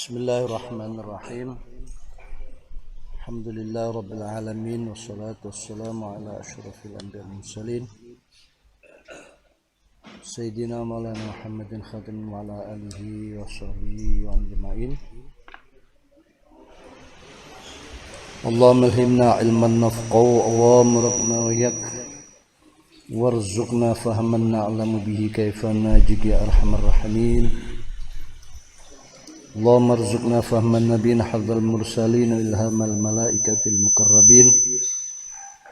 Bismillahirrahmanirrahim. Alhamdulillah rabbil alamin wassalatu wassalamu ala asyrafil anbiya'i wal mursalin Sayyidina Maulana Muhammadin khatim wa ala alihi wa sahbihi wa ajma'in. Allahumma ilhimna ilman nafqahu Allahumma raqna wa yak warzuqna fahaman na'lamu bihi kaifa najid ya arhamar rahimin. Allahumma arzuqna fahman nabiyina hadzal mursalin ilhamal malaikatil muqarrabin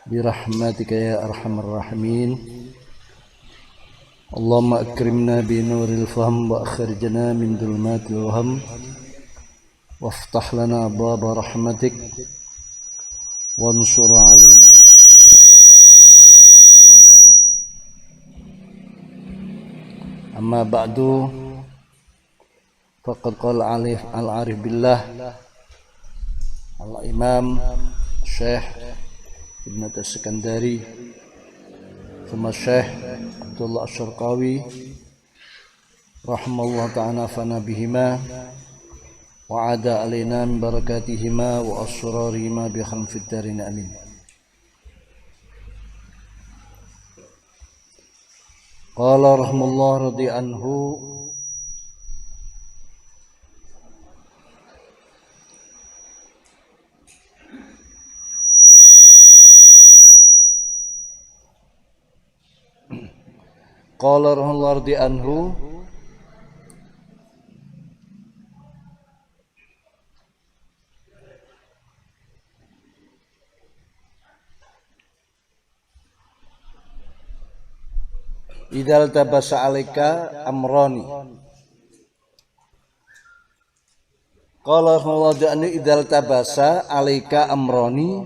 birahmatika ya arhamar rahimin. Allahumma akrimna bi nuril fahm wa akhrijna min dhulumatil waham waftah lana abwaaba rahmatik wansur alaina amma ba'du. Faqad qala al-arif billah al-imam Syekh Ibn As-Sakandari thumma Syekh Abdullah Asy-Syarqawi rahimallahu ta'ala fana bihima wa ada alaina min barakatihima wa asrarihima bi khamfid darin amin. Qala rahimallahu radhi anhu Qala rahimahullah radhi anhu idal tabasa alaika amrani. Qala rahimahullah radhi anhu idal tabasa alaika amrani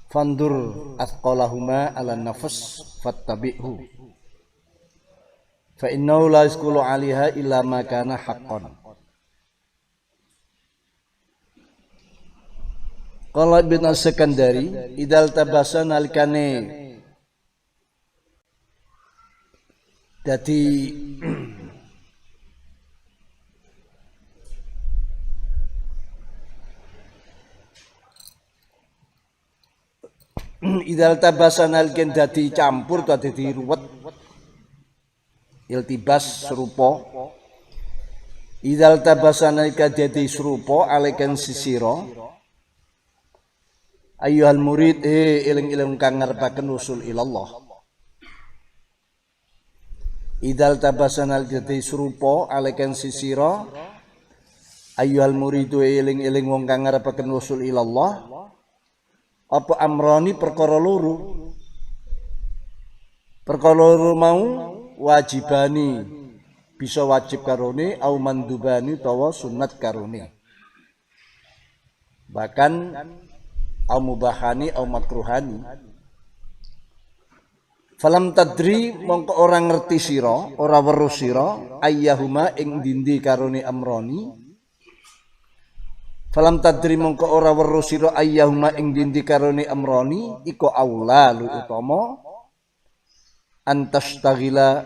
fandur athqalahuma ala nafs fattabi'hu fa innahu la yasqulu 'alaiha illa ma kana haqqan. Qala Ibn As-Sakandari idal tabasa nalikane dadi idal tabasa nalikane dadi campur dadi ruwet iltibas serupa idal tabasana ika dadi serupa alekan sisira ayyuhal murid eling-eling kang ngarepaken usul ilallah. Idal tabasana dadi serupa alekan sisira ayyuhal murid eling-eling wong kang ngarepaken usul ilallah apa amrani perkara loro mau wajibani bisa wajib karone au mandubani tawa sunat karone bahkan au mubahani au makruhani. Falam tadri mongko ora ngerti sira ora weruh sira ayyahuma ing dindi karone amrani. Falam tadri mongko ora weruh sira ayyahuma ing dindi karone amrani iku aula lu utama antastaghila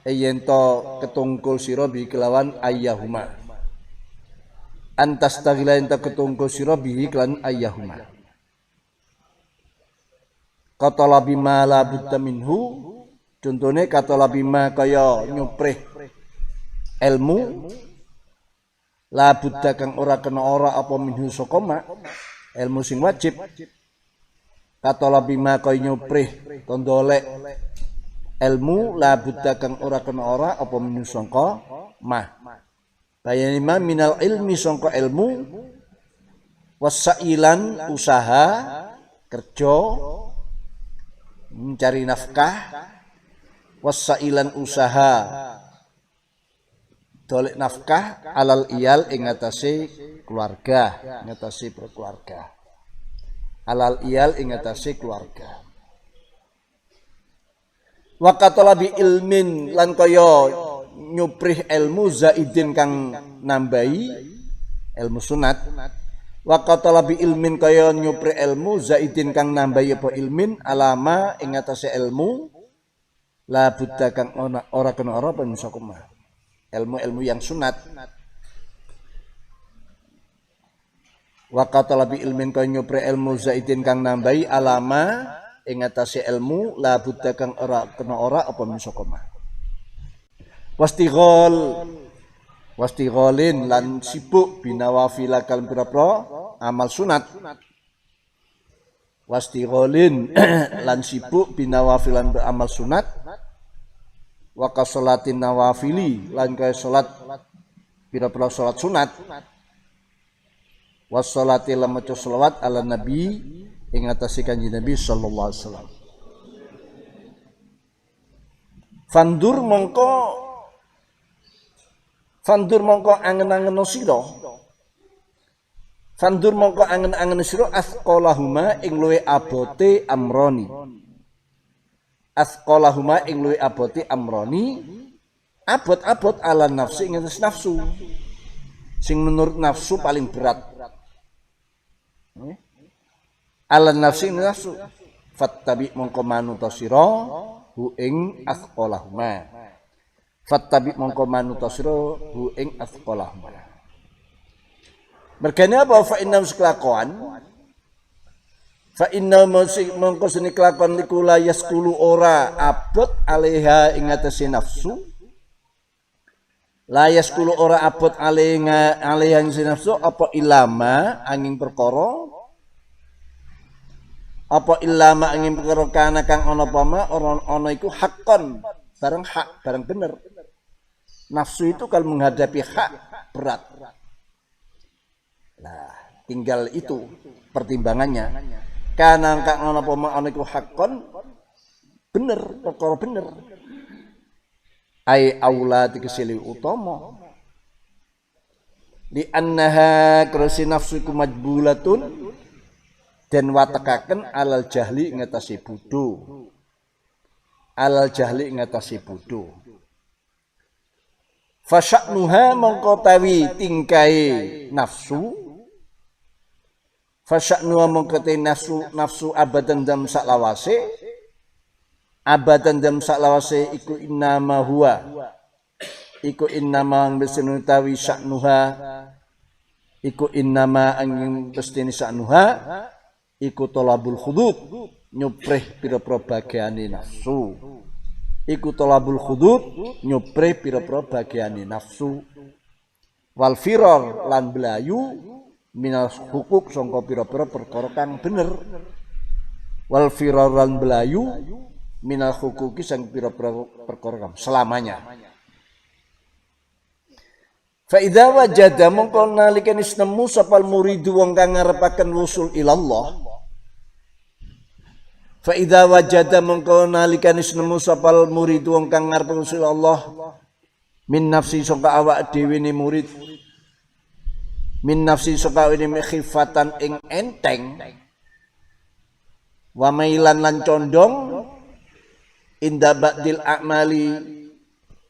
yento ketungkul sira bi kelawan ayyahuma antastaghila yento ketungkul sira bi kelawan ayyahuma qatala bima la budda minhu contone qatala bima kaya nyuprih ilmu la budda kang ora kena ora apa minhu saka ma ilmu sing wajib qatala bima kaya nyuprih tondolek ilmu la budda kang ora kena ora apa minu sangka mah bayani ma minal ilmi sangka ilmu wasailan usaha kerja mencari nafkah wasailan usaha dolek nafkah alal iyal ing atase keluarga ing atase berkeluarga alal iyal ing atase keluarga. Waqatala bi ilmin lan kaya nyuprih ilmu zaidin kang nambahi ilmu sunat. Waqatala bi ilmin kaya nyuprih ilmu zaidin kang nambahi apa ilmin alama ing atase ilmu la budda kang ora kena ora penusakuma ilmu-ilmu yang sunat wa katalabi ilmin kaya nyupre ilmu zaidin kang nambahi alama ing atase ilmu la budda kang ora kena ora apa misokoma wastigholin lan sibuk binawafil kal pira-pira amal sunat wastigholin lan sibuk binawafil amal sunat wa kasolatin nawafili lan kaya salat pira-pira salat sunat wassalati lan maca selawat ala nabi ing atase kanjeng Nabi sallallahu alaihi wasallam. Fandur mongko angen-angen sira. Fandur mongko angen-angen sira asqalahuma ing luwe abote amroni. Asqalahuma ing luwe abote amroni. Abot-abot ala nafsi ing atas nafsu. Sing menurut nafsu paling berat. Ala nafsi nafsu fattabi mongko manuta sira hu ing asqalahuma fattabi mongko manuta sira hu ing asqalahuma mergane apa fa inna kelakuan fa inna mongko seni kelakuan liku la yaskulu ora abot alaiha ing atase nafsu la yaskulu ora abot alaiha ing nafsu apa ilama angin perkara apa ilama angin perkara kana kang ana pama ana iku hakon barang hak barang bener nafsu itu kalau menghadapi hak berat nah tinggal itu pertimbangannya kana kang ana pama ana iku hakon bener perkara bener ai aula dikesili utama li annaha krasi nafsu ku majbulatun dan watekaken alal jahli ngatasi bodho alal jahli ngatasi bodho fasya'nuha mongko tawi tingkae nafsu fasya'nuha mongko te nafsu abadan dam saklawase iku innama huwa iku innama besenu tawi sya'nuha iku innama angin pestine sya'nuha iku tolabul khudud nyuprih pira-pira bagiane nafsu iku tolabul khudud nyuprih pira-pira bagiane nafsu wal firar lan belayu minal hukuk sangka pira-pira perkara kang bener wal firar lan belayu minal hukuki sang pira-pira perkara kang selamanya fa idza wajada mongko nalika nemu sapal muridu wong kang ngarepaken wusul ilallah fa idza wajada mongko nalika nemu sapal muridu wong kang ngarepaken wusul Allah min nafsi saka awak dhewe ne murid min nafsi saka wene khifatan ing enteng wa mailan lan condong inda ba'dil a'mali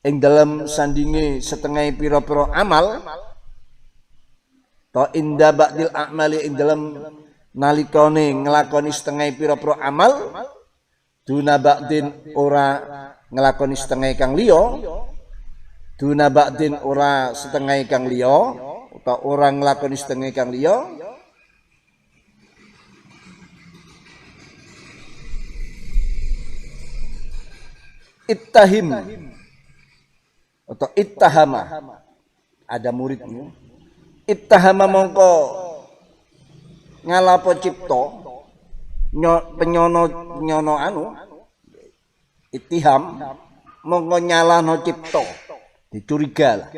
ing dalam sandinge setengah pira-pira amal to inda ba'dil a'mali ing dalam nalikane nglakoni setengah pira-pira amal duna ba'din ora nglakoni setengah kang liya duna ba'din ora setengah kang liya utawa ora nglakoni setengah kang liya ittahim atau ittahama ada muridnya ittahama mongko ngalapo cipto penyono anu ittiham mongko nyalano cipto dicuriga lah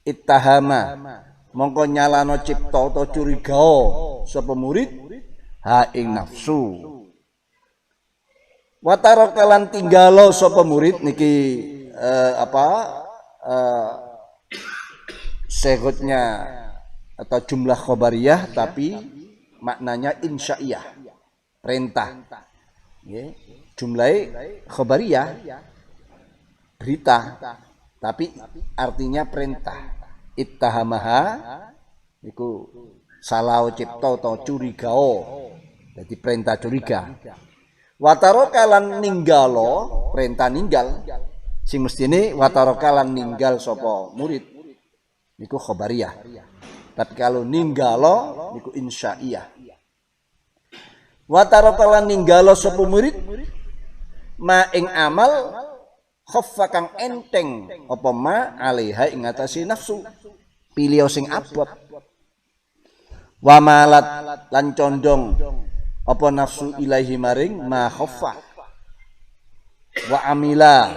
ittahama mongko nyalano cipto atau curigao sapa murid ha ing nafsu watarakalan tinggalo sapa murid niki segotnya atau jumlah khobariyah tapi maknanya insya'iyah perintah ya, jumlah khobariyah berita tapi artinya perintah ittahamaha iku salau cipto atau curigao jadi perintah curiga watarokalan ninggalo perintah ninggal sing mestine watarokalan ninggal sapa murid niku khobariyah Tapi kalau ninggalo niku insya'iyah. Wa tarakalan ninggalo sapa murid ma ing amal khaffa kang enteng apa ma alaiha ing atase nafsu. Pilih sing abot. Wa malat lan condong apa nafsu ilahi maring ma khaffa. Wa amila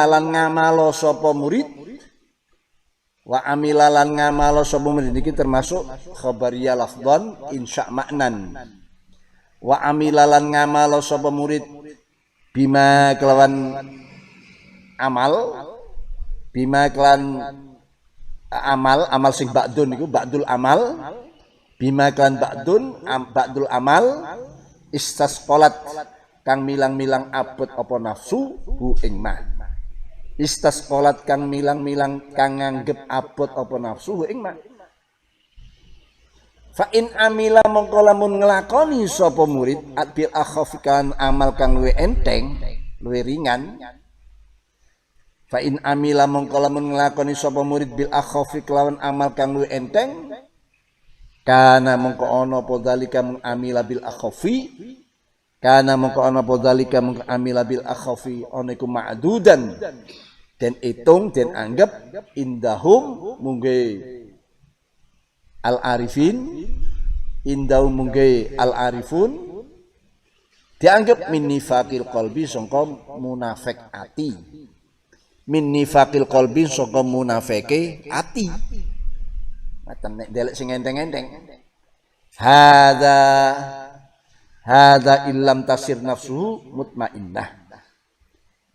lan ngamalo sapa murid. Wa amila lan ngamalo sapa murid iki termasuk khabariyah lafdhan insya maknan. Wa amila lan ngamalo sapa murid bima kelawan amal, bima kelan amal sing ba'dun niku ba'dul amal, bima kelan ba'dul amal istasqalat kang milang-milang abot apa nafsu hu ing ma. Istasqalat kang milang-milang kang nganggep abot apa nafsu hu ing ma. Fa in amila mongko lamun nglakoni sapa murid bil akhafikan amal kang luwih enteng, luwih ringan. Fa in amila mongko lamun nglakoni sapa murid bil akhafi kelawan amal kang luwih enteng, kana mongko ana apa dalika mung amila bil akhafi, kana mongko ana apa dalika mung amila bil akhafi ana iku ma'dudan den itung den anggap indahum mungge al-arifin indau mungge al-arifun dianggap min nifaqil qalbi sangka munafik ati. Min nifaqil qalbi sangka munafike ati. Ngaten nek delek sing enteng-enteng. Hadza illam tasir nafsuhu mutmainnah.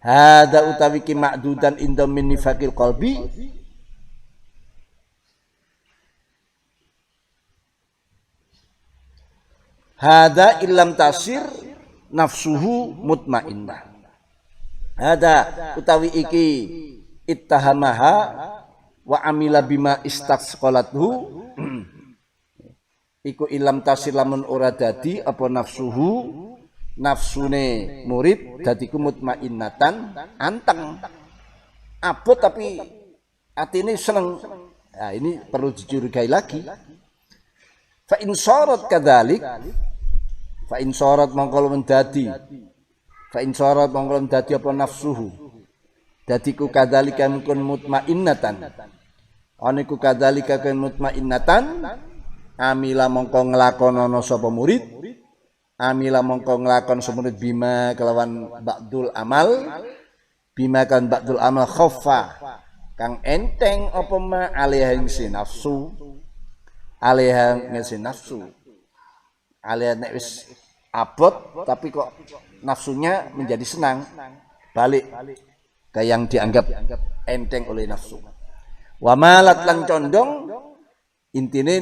Hadza utawi ki ma'dudan inda min nifaqil qalbi. Hada illam tasir nafsuhu mutmainnah. Hada utawi iki ittahamaha wa amila bima istasqalathu iku illam tasir lamun ora dadi apa nafsuhu nafsune murid dadi ku mutmainnatan anteng abot tapi atine seneng. Nah, ini perlu dicurigai lagi. Fa in syarat kadzalik fa in syarat mongko mendadi fa in syarat mongko mendadi apa nafsuhu dadi ku kadzalika mungkun mutmainnatan ana ku kadzalika kan mutmainnatan amila mongko nglakonana sapa murid amila mongko nglakon sapa murid bima kelawan ba'dul amal bima kan ba'dul amal khaffa kang enteng apa ma alaiha ing nafsu alaiha ing nafsu alaiha nek wis abot tapi kok nafsunya menjadi senang balik ke yang dianggap enteng oleh nafsu. Wa malat lan condong intine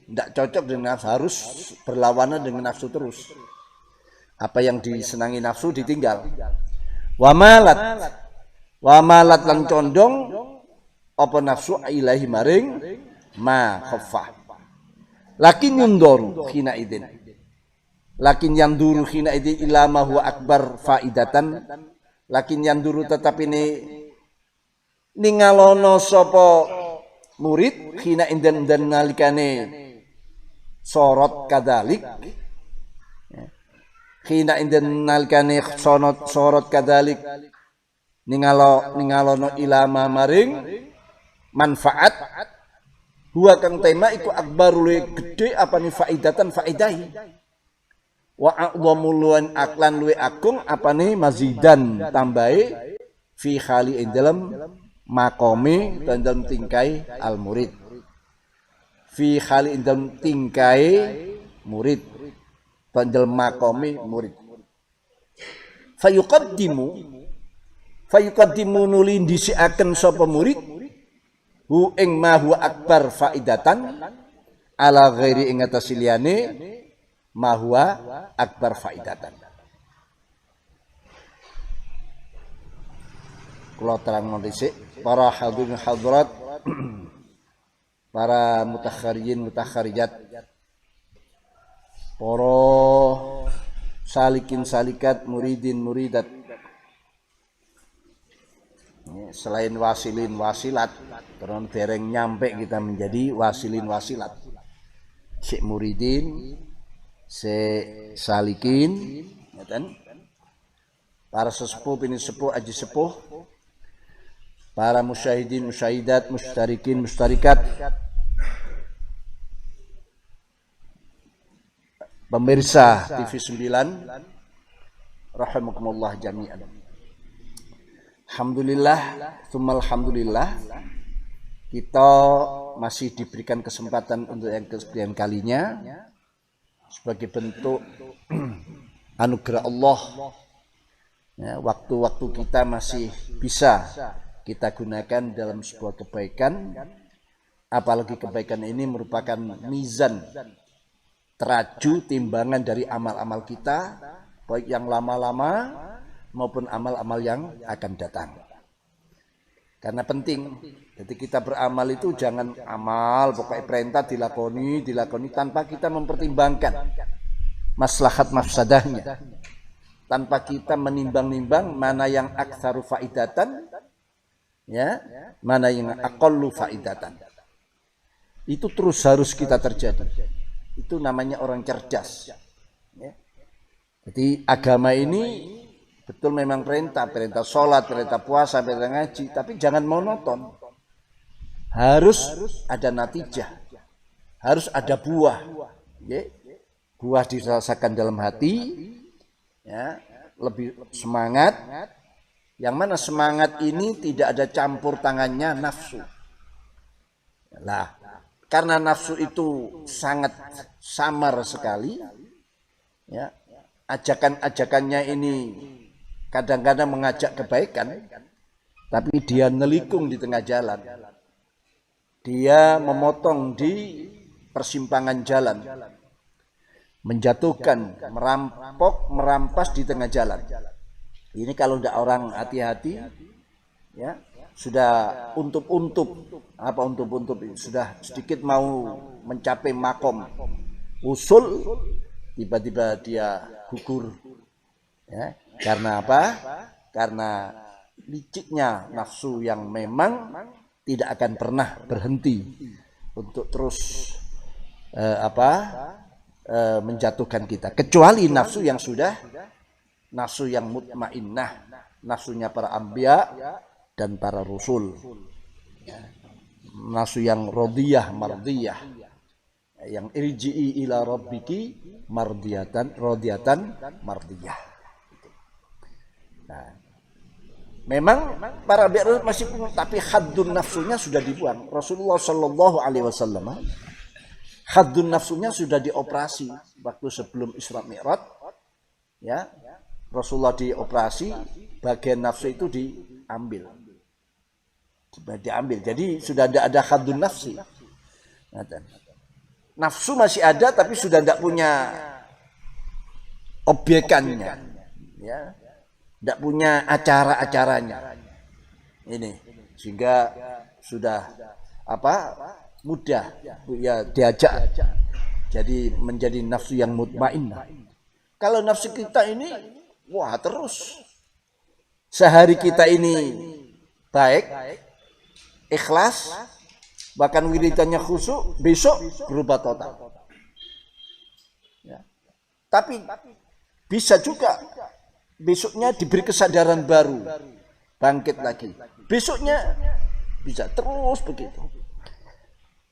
ndak cocok dengan nafsu, harus berlawanan dengan nafsu terus. Apa yang disenangi nafsu ditinggal. Wa malat lan condong apa nafsu ilahi maring ma khaffa. Lakin yundoru hina idin. Lakin yang duru hina idin ilama huwa akbar faidatan. Lakin yang duru tetapi ini ningalono sapa murid hina idin dan nalikane sorot kadalik. Hina idin nalikane sorot kadalik ningalono ilama maring manfaat huwa kang tema iku akbarul gede apa ni faidatan faidahi. Wa a'dhamul aklan luwe agung apane mazidan tambahi fi khali ing dalem makome dan dalem tingkai al murid fi khali ing dalem tingkai murid dan dalem makome murid fayuqaddimu nuli ndhisiaken sapa murid hu ing ma huwa akbar faidatan ala ghairi ing atas liyane ma huwa akbar faidatan. Kula terang dhisik para hadirin hadirat para mutakhariyin mutakharijat para salikin salikat muridin muridat Selain wasilin wasilat, karena dereng nyampe kita menjadi wasilin wasilat. Syekh muridin, syekh salikin, ya kan? Para sesepuh, bini sepuh, aji sepuh, para musyahidin, musyahidat, mustarikin, mustarikat, pemirsa TV 9, rahimakumullah jami'an. Alhamdulillah, tsumma alhamdulillah, kita masih diberikan kesempatan untuk yang kesekian kalinya sebagai bentuk anugerah Allah. Ya, waktu-waktu kita masih bisa kita gunakan dalam sebuah kebaikan, apalagi kebaikan ini merupakan mizan, teraju timbangan dari amal-amal kita, baik yang lama-lama maupun amal-amal yang akan datang. Karena penting, jadi kita beramal itu jangan amal pokoknya perintah dilakoni tanpa kita mempertimbangkan maslahat mafsadahnya, tanpa kita menimbang-nimbang mana yang aktsaru faidatan, ya, mana yang aqallu faidatan. Itu terus harus kita terjadi. Itu namanya orang cerdas. Ya. Jadi agama ini betul memang perintah sholat, perintah puasa, perintah ngaji, tapi jangan monoton. Harus ada natijah, harus ada buah. Ya. Buah dirasakan dalam hati, ya, lebih semangat. Yang mana semangat ini tidak ada campur tangannya nafsu. Lah, karena nafsu itu sangat samar sekali, ya, ajakan-ajakannya ini kadang-kadang mengajak kebaikan, tapi dia nelikung di tengah jalan. Dia memotong di persimpangan jalan, menjatuhkan, merampok, merampas di tengah jalan. Ini kalau tidak orang hati-hati, ya, sudah untup-untup, apa untup-untup, sudah sedikit mau mencapai makom usul, tiba-tiba dia gugur. Ya. Karena apa? Karena liciknya nafsu yang memang tidak akan pernah berhenti untuk terus menjatuhkan kita. Kecuali nafsu yang sudah, nafsu yang mutmainnah, nafsunya para anbiya dan para rasul. Ya. Nafsu yang radiyah, mardiyah, yang irji'i ila rabbiki mardiyatan, radiyatan, mardiyah. Nah, memang para bi'rul masih punya, tapi haddun nafsunya sudah dibuang. Rasulullah Shallallahu Alaihi Wasallam haddun nafsunya sudah dioperasi waktu sebelum Isra Mi'raj. Ya, Rasulullah dioperasi, bagian nafsu itu diambil. Jadi sudah tidak ada haddun nafsi. Nafsu masih ada, tapi sudah tidak punya obyekannya. Ya. Tidak punya acara-acaranya ini, sehingga sudah mudah ya diajak, jadi menjadi nafsu yang mutmainnah. Kalau nafsu kita ini wah terus sehari kita ini baik, ikhlas, bahkan wiridannya khusyuk, besok berubah total. Ya. Tapi bisa juga besoknya diberi kesadaran baru, bangkit lagi. Besoknya bisa terus begitu.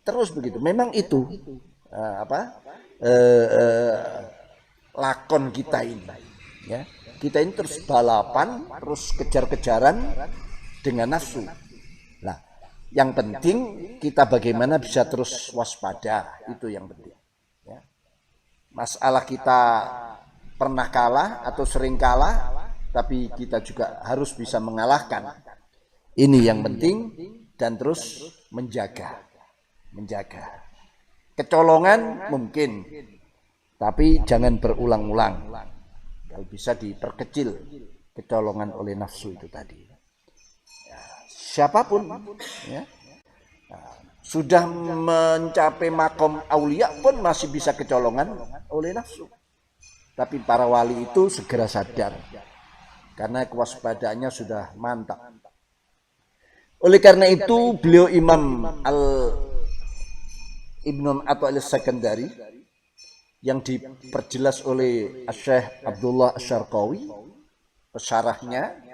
Terus begitu. Memang itu lakon kita ini. Ya. Kita ini terus balapan, terus kejar-kejaran dengan nafsu. Nah, yang penting kita bagaimana bisa terus waspada, itu yang penting. Ya. Masalah kita pernah kalah atau sering kalah, tapi kita juga harus bisa mengalahkan. Ini yang penting, dan terus menjaga. Kecolongan mungkin, tapi jangan berulang-ulang. Kalau bisa diperkecil kecolongan oleh nafsu itu tadi. Ya, siapapun, ya, sudah mencapai makom aulia pun masih bisa kecolongan oleh nafsu. Tapi para wali itu segera sadar, karena kewaspadaannya sudah mantap. Oleh karena itu beliau Imam Ibnu Athaillah As-Sakandari yang diperjelas oleh Syekh Abdullah Asy-Syarqawi pesyarahnya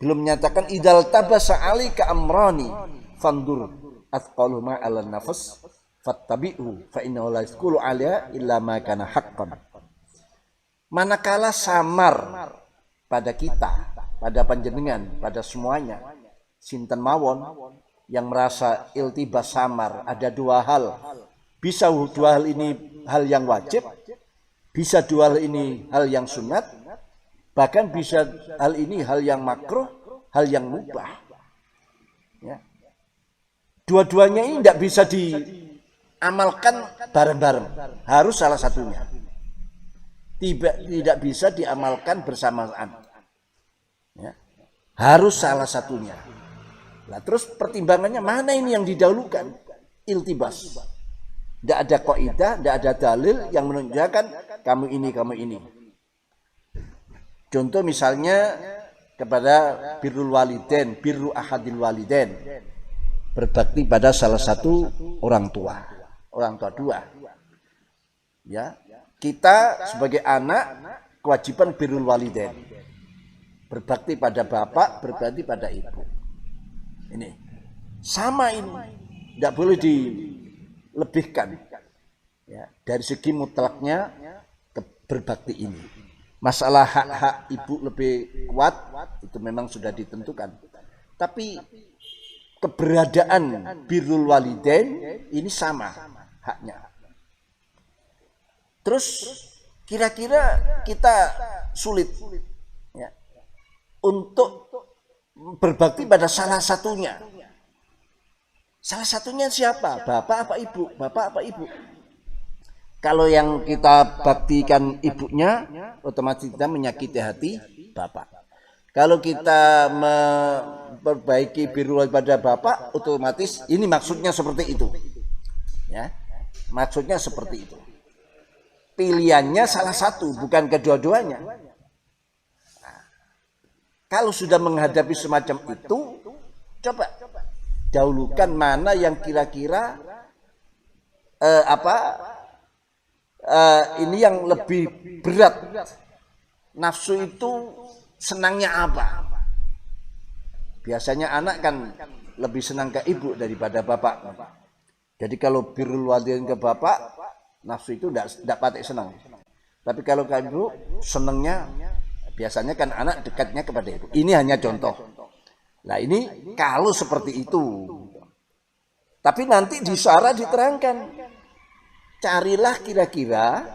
belum menyatakan idal tabasa alika amrani fandur athqaluhuma 'ala nafas fattabi'u fa innahu la yasqulu 'alaiha illa ma kana haqqan. Manakala samar pada kita, pada panjenengan, pada semuanya, sinten mawon yang merasa iltibas samar, ada dua hal. Bisa dua hal ini hal yang wajib, bisa dua hal ini hal yang sunat, bahkan bisa hal ini hal yang makruh, hal yang mubah. Ya. Dua-duanya ini tidak bisa diamalkan bareng-bareng, harus salah satunya. Tidak bisa diamalkan bersamaan. Ya. Harus salah satunya. Nah, terus pertimbangannya mana ini yang didahulukan? Iltibas. Tidak ada kaidah, tidak ada dalil yang menunjukkan kamu ini. Contoh misalnya kepada birrul walidain, birru ahadil walidain. Berbakti pada salah satu orang tua dua. Ya, kita sebagai anak kewajiban birrul walidain. Berbakti pada bapak, berbakti pada ibu. Ini sama ini, tidak boleh dilebihkan. Ya, dari segi mutlaknya berbakti ini. Masalah hak-hak ibu lebih kuat itu memang sudah ditentukan. Tapi keberadaan birrul walidain ini sama haknya. Terus kira-kira kita sulit ya, untuk berbakti pada salah satunya. Salah satunya siapa? Bapak apa ibu? Bapak apa ibu? Kalau yang kita baktikan ibunya, otomatis kita menyakiti hati bapak. Kalau kita memperbaiki birrul pada bapak, otomatis ini maksudnya seperti itu. Ya, maksudnya seperti itu. Pilihannya salah satu, bukan kedua-duanya. Nah, kalau sudah menghadapi semacam itu, coba dahulukan mana yang kira-kira ini yang lebih berat. Nafsu itu senangnya apa? Biasanya anak kan lebih senang ke ibu daripada bapak. Jadi kalau birrul walidain ke bapak, nafsu itu tidak patik senang. Tapi kalau ke ibu, senangnya biasanya kan anak dekatnya kepada ibu. Ini hanya contoh. Nah ini kalau seperti itu. Tapi nanti di syarah diterangkan. Carilah kira-kira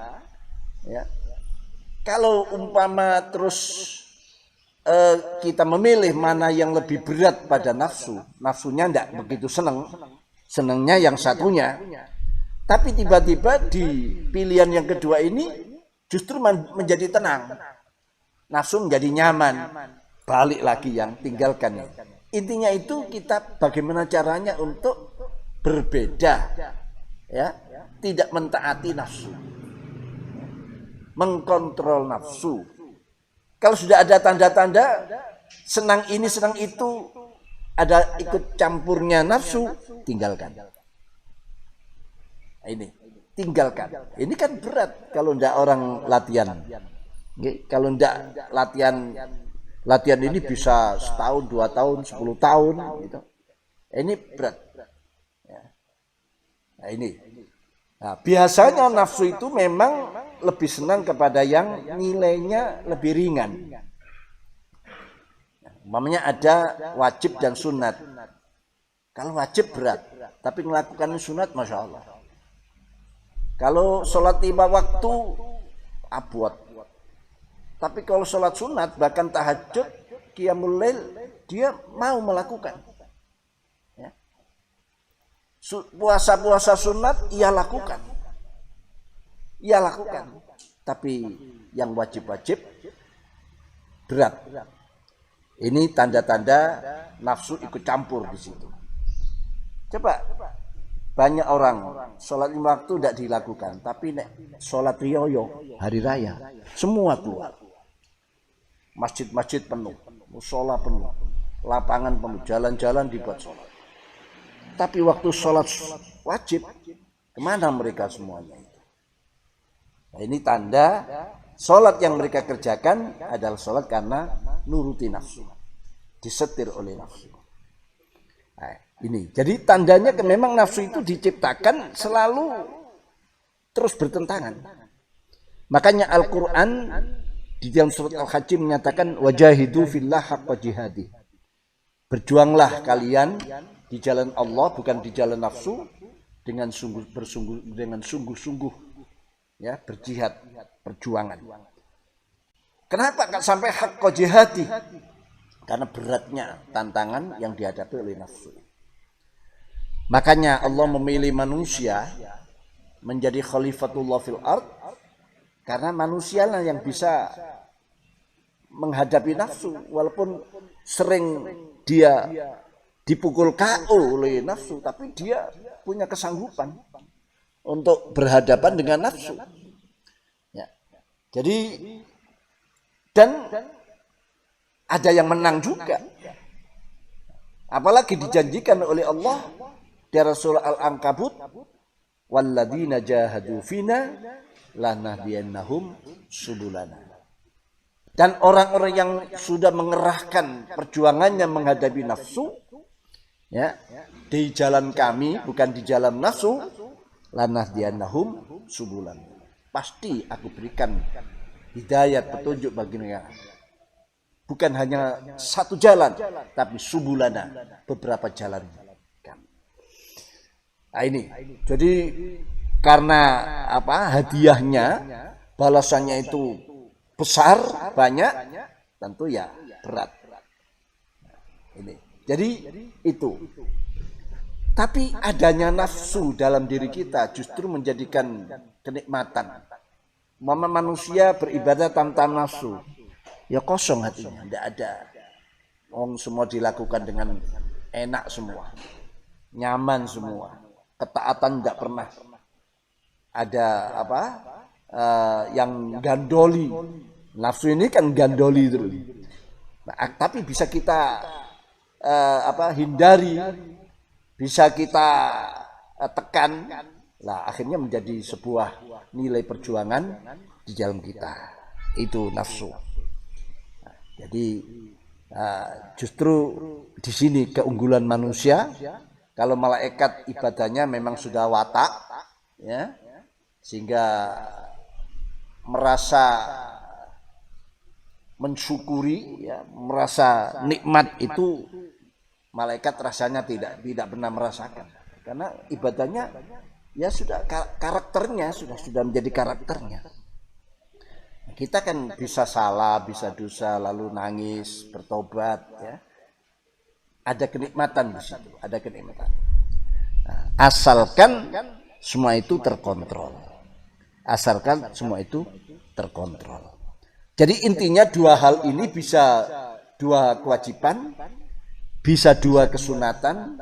ya, kalau umpama terus kita memilih mana yang lebih berat pada nafsunya tidak begitu senangnya yang satunya, tapi tiba-tiba di pilihan yang kedua ini justru menjadi tenang, nafsu menjadi nyaman, balik lagi yang tinggalkan. Intinya itu kita bagaimana caranya untuk berbeda, ya, tidak mentaati nafsu, mengkontrol nafsu. Kalau sudah ada tanda-tanda senang ini senang itu, ada ikut campurnya nafsu, tinggalkan. Ini tinggalkan. Ini kan berat kalau ndak orang latihan. Kalau ndak latihan ini bisa setahun, 2 tahun, 10 tahun gitu. Ini berat. Nah ini. Nah, biasanya nafsu itu memang lebih senang kepada yang nilainya lebih ringan. Umpamanya ada wajib dan sunat. Kalau wajib berat, tapi melakukan sunat, masya Allah. Kalau sholat 5 waktu, abot. Tapi kalau sholat sunat, bahkan tahajud, qiyamul lail, dia mau melakukan. Ya. Puasa-puasa sunat, ia lakukan. Ia lakukan. Tapi yang wajib-wajib, berat. Ini tanda-tanda nafsu ikut campur di situ. Coba, banyak orang sholat 5 waktu tidak dilakukan, tapi sholat riyoyo hari raya semua keluar, masjid-masjid penuh, musola penuh, lapangan penuh, jalan-jalan dibuat sholat. Tapi waktu sholat wajib, kemana mereka semuanya itu? Nah, ini tanda sholat yang mereka kerjakan adalah sholat karena nuruti nafsu, disetir oleh nafsu. Nah, ini jadi tandanya memang nafsu itu diciptakan selalu terus bertentangan. Makanya Al-Quran di dalam surat Al-Hajj menyatakan wajahidu fillah haqqa jihadi. Berjuanglah kalian di jalan Allah, bukan di jalan nafsu, dengan sungguh-sungguh ya, berjihad, perjuangan. Kenapa nggak sampai haqqa jihadi? Karena beratnya tantangan yang dihadapi oleh nafsu. Makanya Allah memilih manusia menjadi khalifatullah fil ard, karena manusia lah yang bisa menghadapi nafsu, walaupun sering dia dipukul KO oleh nafsu, tapi dia punya kesanggupan untuk berhadapan dengan nafsu. Ya. Jadi dan ada yang menang juga. Apalagi dijanjikan oleh Allah di Surah Al-Ankabut, walladzina jahadu fina lanahdiyannahum subulana. Dan orang-orang yang sudah mengerahkan perjuangannya menghadapi nafsu, ya, di jalan kami, bukan di jalan nafsu, lanahdiyannahum subulana. Pasti aku berikan hidayat, petunjuk bagi mereka. Bukan hanya satu jalan, tapi subulana, beberapa jalan. Nah ini, jadi karena apa, hadiahnya, balasannya itu besar, banyak, tentu ya berat. Ini, jadi itu. Tapi adanya nafsu dalam diri kita justru menjadikan kenikmatan. Manusia beribadah tanpa nafsu, ya kosong hatinya, tidak ada. Semua dilakukan dengan enak semua, nyaman semua, ketaatan tidak pernah ada apa yang gandoli. Nafsu ini kan gandoli terus. Nah, tapi bisa kita hindari, bisa kita tekan, lah akhirnya menjadi sebuah nilai perjuangan di dalam kita. Itu nafsu. Nah, jadi justru di sini keunggulan manusia. Kalau malaikat ibadahnya memang sudah watak, ya, sehingga merasa mensyukuri, ya, merasa nikmat itu malaikat rasanya tidak pernah merasakan, karena ibadahnya ya sudah karakternya sudah menjadi karakternya. Kita kan bisa salah, bisa dosa, lalu nangis, bertobat, ya. Ada kenikmatan di situ, ada kenikmatan. Nah, asalkan semua itu terkontrol. Asalkan semua itu terkontrol. Jadi intinya dua hal ini bisa dua kewajiban, bisa dua kesunatan,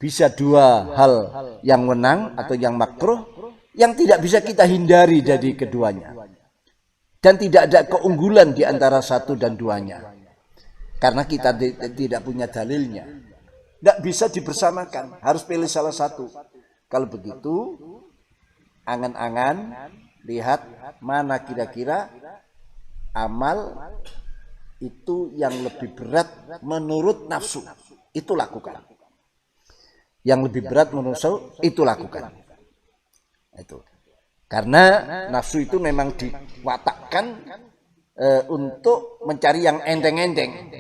bisa dua hal yang menang atau yang makruh, yang tidak bisa kita hindari dari keduanya. Dan tidak ada keunggulan di antara satu dan duanya. Karena kita tidak punya dalilnya. Tidak bisa dibersamakan, harus pilih salah satu. Kalau begitu, angan-angan, lihat mana kira-kira amal itu yang lebih berat menurut nafsu. Itu lakukan. Yang lebih berat menurut nafsu, itu lakukan. Itu. Karena nafsu itu memang diwatakkan untuk mencari yang enteng-enteng,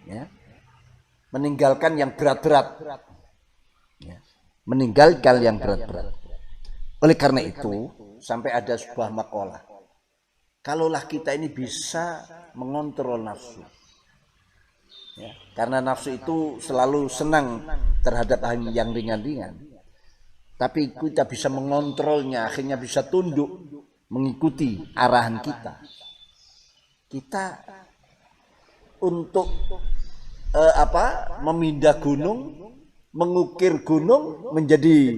ya, meninggalkan yang berat-berat, ya, meninggalkan yang berat-berat. Oleh karena itu sampai ada sebuah makalah, kalaulah kita ini bisa mengontrol nafsu, ya, karena nafsu itu selalu senang terhadap hal yang ringan-ringan, tapi kita bisa mengontrolnya, akhirnya bisa tunduk mengikuti arahan kita. Kita untuk memindah gunung, mengukir gunung menjadi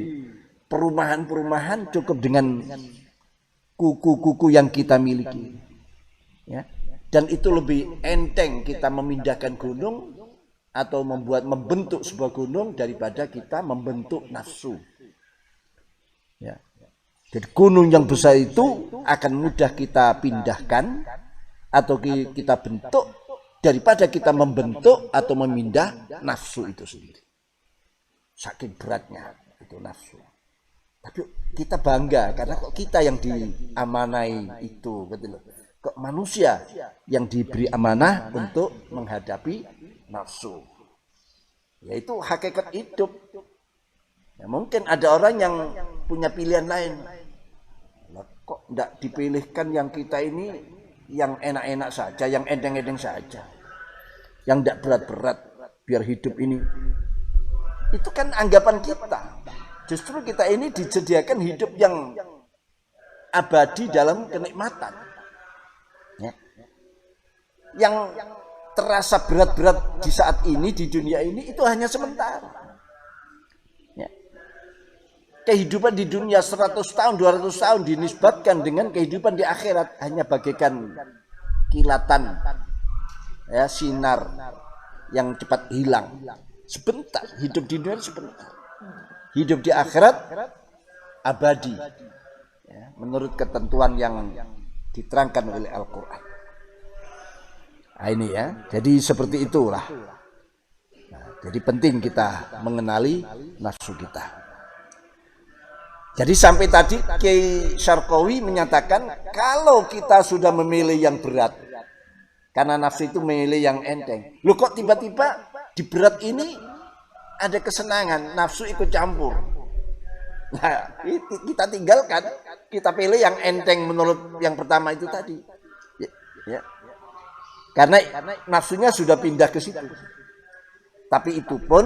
perumahan-perumahan cukup dengan kuku-kuku yang kita miliki, ya. Dan itu lebih enteng kita memindahkan gunung atau membentuk sebuah gunung daripada kita membentuk nafsu. Ya. Jadi gunung yang besar itu akan mudah kita pindahkan atau kita bentuk daripada kita membentuk atau memindah nafsu itu sendiri. Saking beratnya itu nafsu. Tapi kita bangga karena kok kita yang diamanai itu, gitu loh. Kok manusia yang diberi amanah untuk menghadapi nafsu. Yaitu hakikat hidup. Ya, mungkin ada orang yang punya pilihan lain. Kok tidak dipilihkan yang kita ini yang enak-enak saja, yang enteng-enteng saja, yang tidak berat-berat biar hidup ini. Itu kan anggapan kita. Justru kita ini disediakan hidup yang abadi dalam kenikmatan. Ya. Yang terasa berat-berat di saat ini, di dunia ini, itu hanya sementara. Ya. Kehidupan di dunia 100 tahun, 200 tahun dinisbatkan dengan kehidupan di akhirat. Hanya bagaikan kilatan, ya, sinar yang cepat hilang. Sebentar, hidup di dunia sebentar. Hidup di akhirat abadi, ya, menurut ketentuan yang diterangkan oleh Al-Quran. Nah, ini ya, jadi seperti itulah. Nah, jadi penting kita mengenali nafsu kita. Jadi sampai tadi Kiai Syarqawi menyatakan kalau kita sudah memilih yang berat, karena nafsu itu memilih yang enteng. Loh kok tiba-tiba di berat ini ada kesenangan, nafsu ikut campur. Nah, kita tinggalkan, kita pilih yang enteng menurut yang pertama itu tadi. Ya. Karena nafsunya sudah pindah ke situ. Tapi itu pun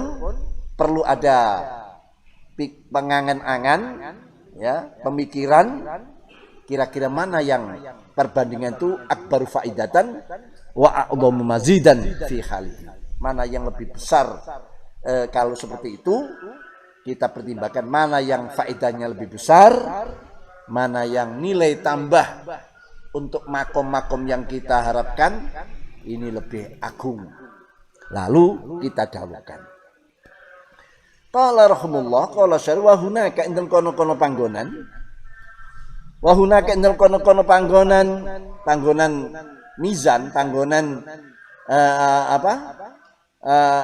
perlu ada pengangan-angan, ya, pemikiran kira-kira mana yang perbandingan itu akbaru faidatan wa a'dhamu mazidan fi khalihi. Mana yang lebih besar. Kalau seperti itu kita pertimbangkan mana yang faedahnya lebih besar, mana yang nilai tambah untuk makom-makom yang kita harapkan ini lebih agung, lalu kita dahulukan. Qala rahimullah qala syarih wa hunaka indal kono-kono panggonan, wa hunaka indal kono-kono panggonan mizan, panggonan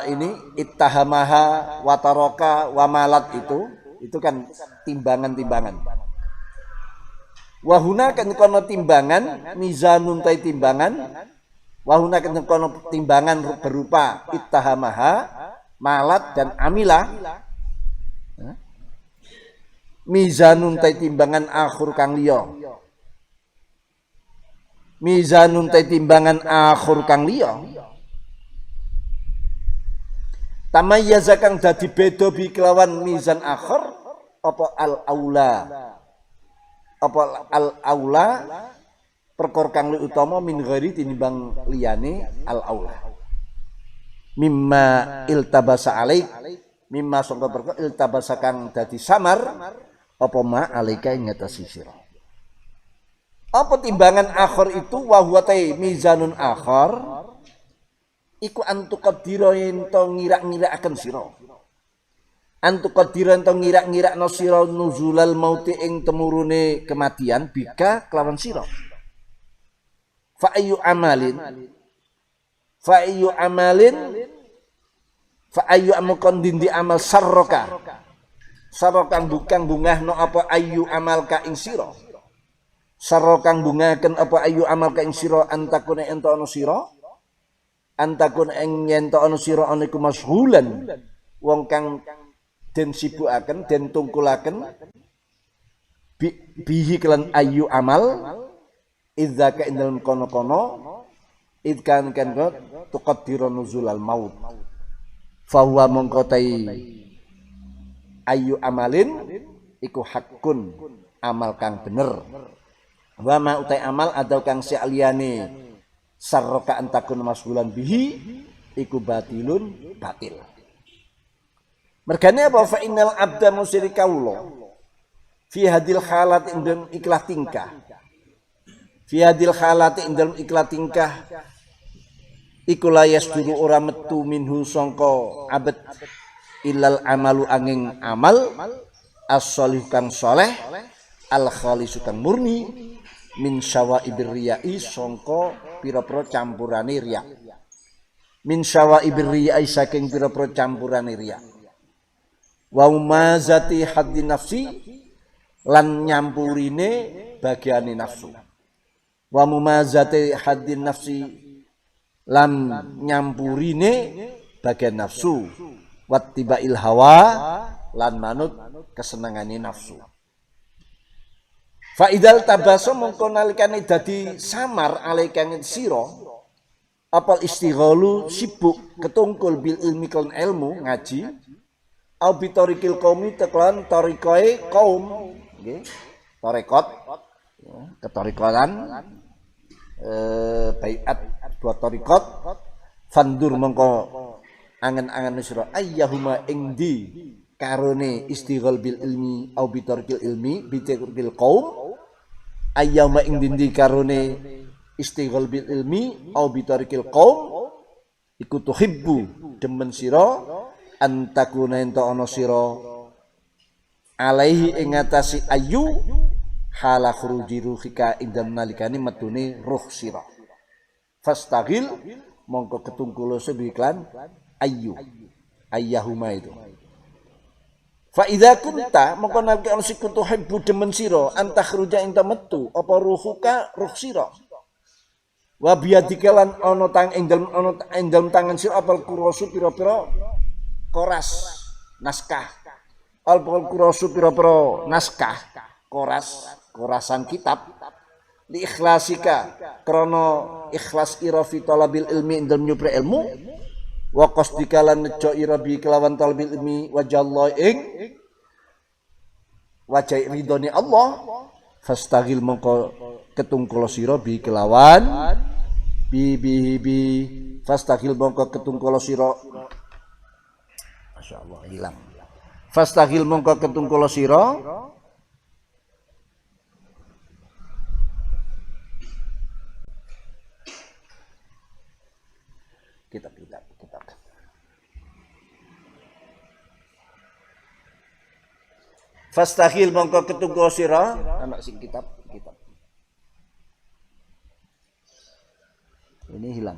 ini ittahamaha wataroka wamalat itu kan timbangan-timbangan. Wahuna kan kono timbangan mizanun tai timbangan, wahuna kan kono timbangan berupa ittahamaha, malat dan amilah. Mizanun tai timbangan akhir kang liya. Mizanun tai timbangan akhir kang liya. Tamayyaza kang dadi beda bi kelawan mizan akhir apa al-aula. Apa al-aula perkara kang luwih utama min ghairi tinimbang liyane al-aula. Mimma iltabasa alaik, mimma sangka perkara iltabasa kang dadi samar apa ma alaika ing ngatasi sira. Apa timbangan akhir itu wa huwa mizanun akhir iku antuqadira ento ngira-ngirakaken sira. Antuqadira ento ngira-ngirakno sira nuzulal mauti ing temurune kematian bika kelawan sira. Fa ayyu amukon dindi amal sarroka bukang bungahno apa ayyu amal ka ing sira. Sarrokang bungaken apa ayyu amal ka ing sira antakune ento ana sira. Antakun ing yen ta ana sira ana iku mashulan wong kang den sibukaken den tungkulaken bihi kelan ayu amal idza ka indal kono-kono idkan kan tuqaddiru nuzulal maut fa huwa mongkotai ayu amalin iku hakun amal kang bener wa ma utai amal atau kang saliyane sarroka antakun masbulan bihi iku batilun batil. Mergane apa fa innal abda musiri kaula fi hadil halat indem iklah tingkah. Fi hadil halat indem iklah tingkah iku layas dulu ora metu minhu sangka abet ilal amalu angin amal as-sholih kang soleh al khalisu kang murni min syawaibir riyai sangka pira-pira campurane riya min syawaibir riyai saking pira-pira campurane riya wa umazati haddi nafsi lan nyampurine bagiane nafsu wa mumazati haddi nafsi lan nyampurine bagian nafsu wattibail hawa lan manut kesenengane nafsu. Fa idzal tabaso mongko nalikane dadi samar alaikane sira apal istighalu sibuk ketungkul bil ilmi kan ilmu ngaji au bitorikil qaumi teklan tarikae kaum nggih tarekat ketarikatan baiat buat tarekat fandur mongko angen-angen sira ayyahuma ingdi karone istighal bil ilmi au bitarkil ilmi bitarkil qaum ayyama ingdi karone istighal bil ilmi au bitarkil qaum iku tuhibbu demen sira antakuna ento ana sira alaihi ing ngatasi ayu hala khuruji ruhika indam nalikane metune ruh sira fastaghil mongko ketungkul sebiklan ayu ayyahuma itu fa idza kunta mongko nalika ana siku tuhibbu demen sira antakhruja ing metu apa ruhuka ruh sira wa biyadika lan ana tang ing dalem tangan sira apal kurasu pira-pira koras naskah apal kurasu pira-pira naskah korasan kitab li ikhlasika krana ikhlas ira fi talabil ilmi indal nyupre ilmu wa qasdika lan nejo ira bi kelawan talabil ilmi wajallah ing wajah ridhone Allah fastaghil mongko ketungkul sira bi kelawan bi fastaghil mongko ketungkul sira masyaallah hilang fastaghil mongko ketungkul sira kitab fastaghil mongko ketungkul sira anak sing kitab ini hilang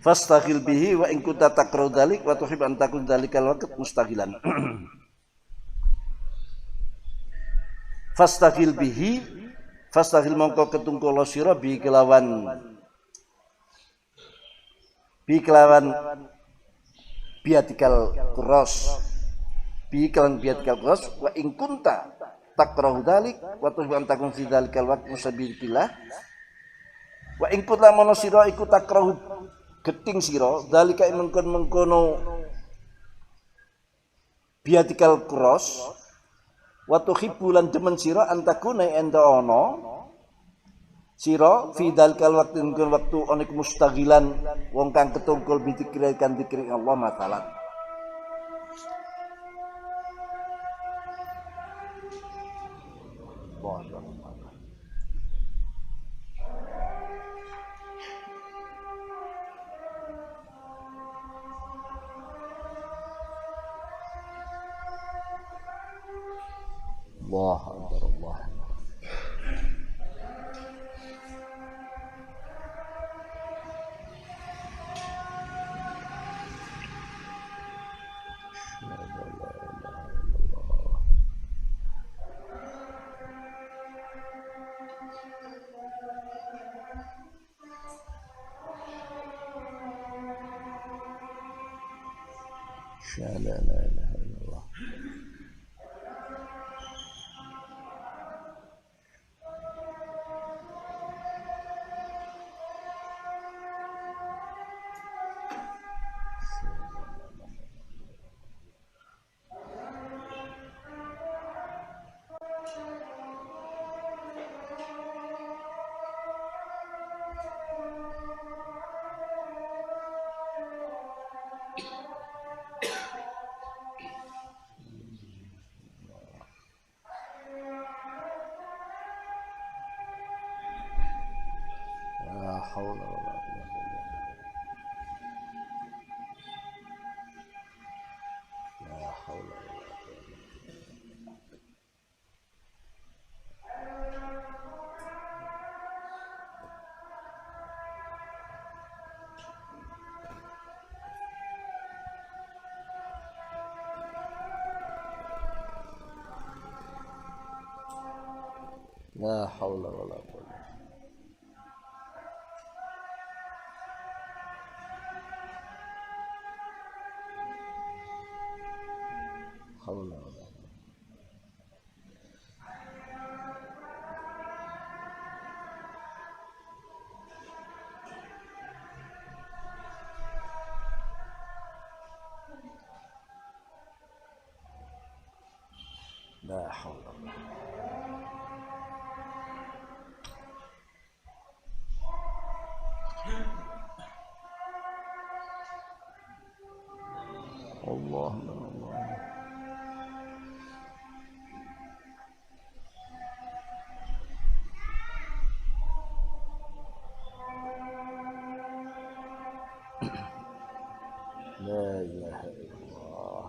fastaghil bihi wa in kunta takrahu dzalik wa tuhib an takun dzalikal waqt mustaghilan fastaghil bihi fastaghil mongko ketungkul sira bi kelawan biatikal kuros wa in kunta takrahu dzalik wa tuhib an takun dzalikal waqt musabilillah wa in kunta mono sira iku takrahu geting sira dalika mengkono biatikal cross wa tuhibbulan demen sira antakuna enda ana sira fi dalikal waktu ana mustaghilan wong kang ketungkul bizikirkan zikri Allah matalan Allah Akbar Allah la ilaha illallah haula wala quwwata la haula wala la haula wala quwwata haula wala la haula Allah Allah la ilaha illallah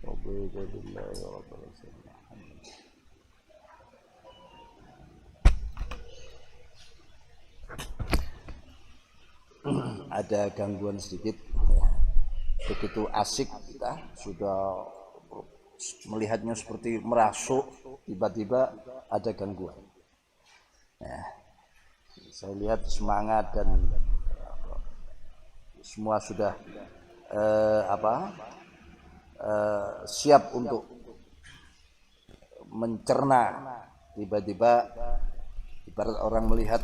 Rabbil billahi rabbil alamin. Ada gangguan sedikit ya. Begitu asik kita sudah melihatnya seperti merasuk, tiba-tiba ada gangguan ya. Saya lihat semangat dan semua sudah siap untuk mencerna, tiba-tiba ibarat orang melihat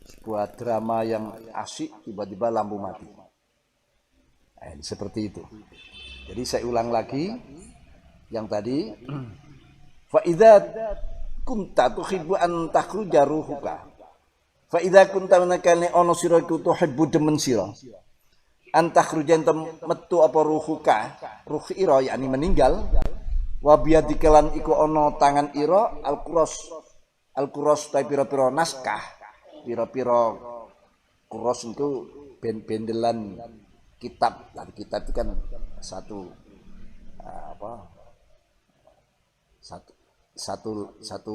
sebuah drama yang asik, tiba-tiba lampu mati. Seperti itu. Jadi saya ulang lagi yang tadi. Fa idza kunta tuhibbu an takhruja ruhuka. Fa idza kunta manakane ono sira iku tuhibbu demen sira. An takhruja metu apa ruhuka, ruh ira yakni meninggal. Wa biyadikalan iku ono tangan ira al-quras ta pira-pira naskah. Piro-piro kuros itu bendelan kitab. Nah, kitab itu kan satu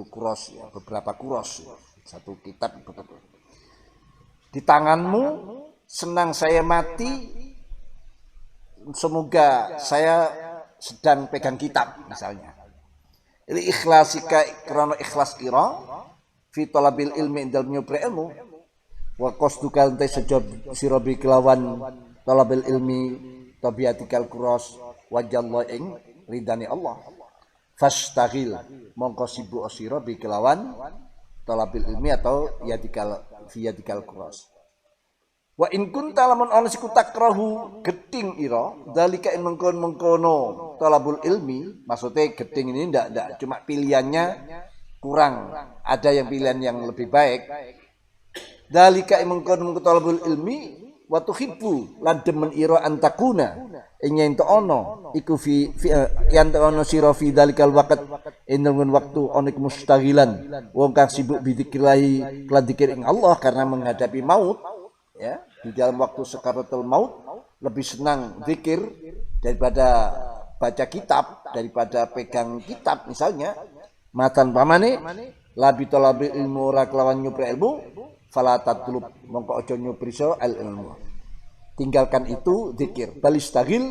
kuros ya, beberapa kuros ya, satu kitab. Di tanganmu senang saya mati, semoga saya sedang pegang kitab misalnya. Ini ikhlasika karena ikhlas kira fi talabil ilmi indal nyupri ilmu wa qasduka anta sajab sirabi kelawan talabil ilmi tabiatikal kuros wajallah ing ridani Allah fastaghil mongko sibuk sirabi kelawan talabil ilmi atau yadikal kuros wa in kunta lamun ana siku takrahu geding ira dalika in mengkono talabul ilmi, maksudnya geding ini ndak cuma pilihannya kurang, ada yang pilihan yang lebih baik. Dalika mengkono talabul ilmi wa tuhibbu lan demen ira antakuna ing yen ono iku fi yen ono sira fi dalikal waqt indungun waktu onik mustaghilan wong kang sibuk bidzikrillahi lan zikir ing Allah karena menghadapi maut ya, di dalam waktu sakaratul maut lebih senang zikir daripada baca kitab, daripada pegang kitab misalnya. Matan pamane labi talabi ilmu ora kelawan nyupri ilmu fala tatlub mongko aja nyupri al ilmu, tinggalkan itu zikir balistagil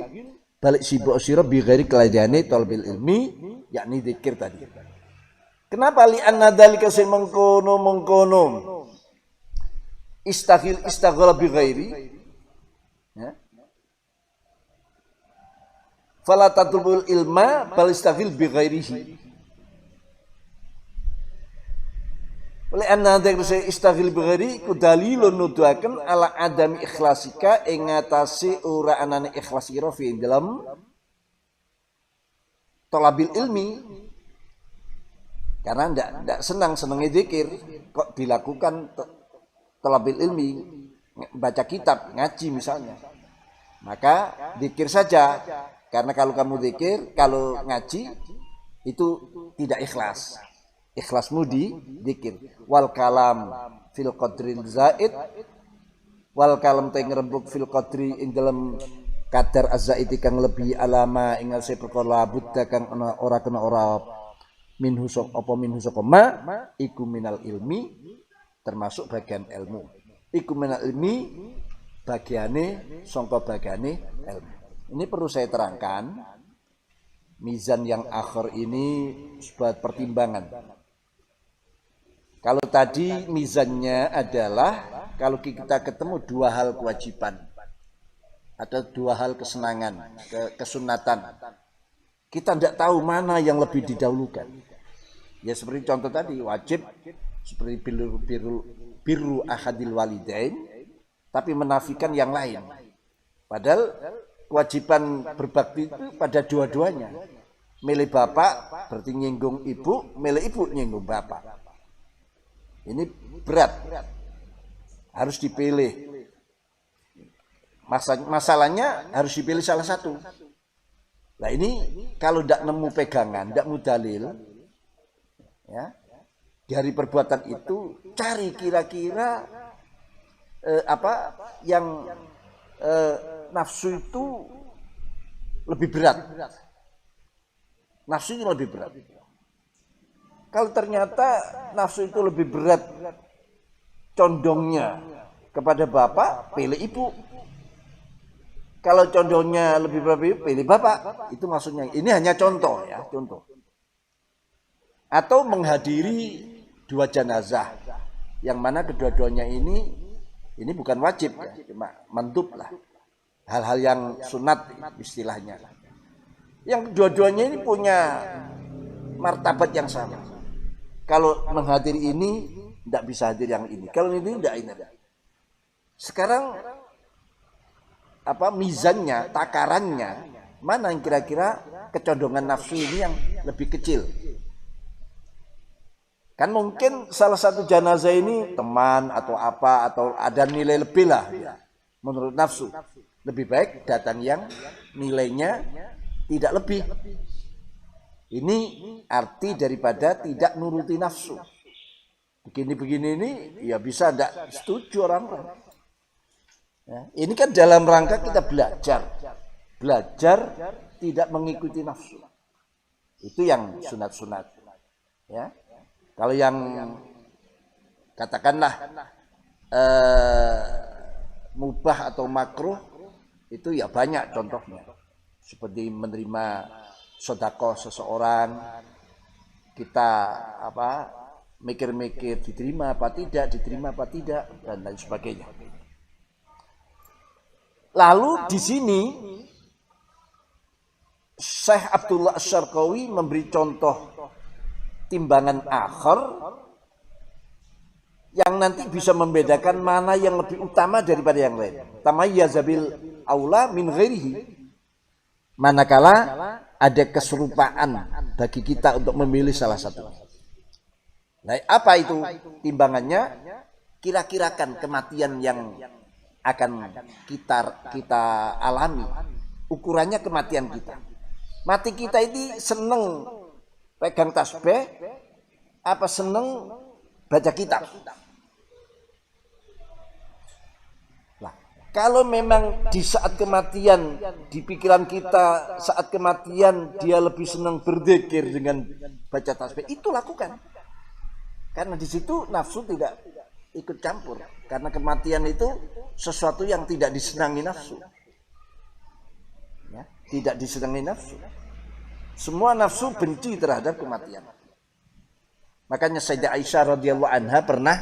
balik sibuk sira bi ghairi keladane talabil ilmi yakni zikir tadi. Kenapa li anna dzalika sing mengkono istaghala bi ghairi ya, fala tatlubul ilma balistaghil bi ghairihi. Oleh anna dzalika istaghil bi ghairi ku dalilun nuduhaken ala adami ikhlasika ing ngatasi ora anane ikhlas ira fi dalam talabil ilmi, karena ndak senenge zikir kok dilakukan talabil ilmi, baca kitab, ngaji misalnya. Maka zikir saja, karena kalau kamu zikir, kalau ngaji itu tidak ikhlas. Ikhlasmu di zikir. Wal kalam fil qadril zaid, wal kalam teng rembuk fil qadri ing dalam kadar az-zaidi kang lebih alama ing se perkara buddha kang ora kena ora minhu sok apa minhu saka ma iku minal ilmi, termasuk bagian ilmu. Iku minal ilmi bagiane sangka bagiane ilmu. Ini perlu saya terangkan, mizan yang akhir ini sebuah pertimbangan. Kalau tadi mizannya adalah kalau kita ketemu dua hal kewajiban atau dua hal kesenangan, kesunatan, kita tidak tahu mana yang lebih didahulukan. Ya seperti contoh tadi, wajib seperti birru ahadil walidain, tapi menafikan yang lain. Padahal kewajiban berbakti itu pada dua-duanya. Milih bapak berarti nyinggung ibu, milih ibu nyinggung bapak. Ini berat, harus dipilih. Masalahnya harus dipilih salah satu. Nah ini kalau tidak nemu pegangan, tidak nemu dalil, ya, dari perbuatan itu cari kira-kira apa yang nafsu itu lebih berat. Nafsu itu lebih berat. Kalau ternyata nafsu itu lebih berat condongnya kepada bapak, pilih ibu. Kalau condongnya lebih berat, pilih bapak. Itu maksudnya. Ini hanya contoh ya, contoh. Atau menghadiri dua jenazah, yang mana kedua-duanya ini bukan wajib ya, cuma mandub lah. Hal-hal yang sunat istilahnya. Yang dua-duanya ini punya martabat yang sama. Kalau menghadiri ini tidak bisa hadir yang ini. Kalau ini tidak ini. Sekarang apa mizannya, takarannya, mana yang kira-kira kecondongan nafsu ini yang lebih kecil? Kan mungkin salah satu jenazah ini teman atau apa atau ada nilai lebih lah ya, menurut nafsu. Lebih baik datang yang nilainya tidak lebih. Ini arti daripada tidak nuruti nafsu. Begini-begini ini ya bisa tidak setuju orang-orang. Ya, ini kan dalam rangka kita belajar tidak mengikuti nafsu. Itu yang sunat-sunat. Ya, kalau yang katakanlah mubah atau makruh itu ya banyak contohnya. Seperti menerima sedekah seseorang, kita mikir-mikir diterima apa tidak dan lain sebagainya. Lalu di sini Syekh Abdullah Asy-Syarqawi memberi contoh timbangan akhir yang nanti bisa membedakan mana yang lebih utama daripada yang lain. Tamayyaza bil aula min ghairihi. Manakala ada keserupaan bagi kita untuk memilih salah satu. Nah, apa itu timbangannya? Kira-kirakan kematian yang akan kita alami. Ukurannya kematian kita. Mati kita ini seneng pegang tasbih, apa seneng baca kitab? Kalau memang di saat kematian, di pikiran kita saat kematian dia lebih senang berzikir dengan baca tasbih, itu lakukan. Karena di situ nafsu tidak ikut campur. Karena kematian itu sesuatu yang tidak disenangi nafsu. Ya, tidak disenangi nafsu. Semua nafsu benci terhadap kematian. Makanya Sayyidah Aisyah radhiyallahu anha pernah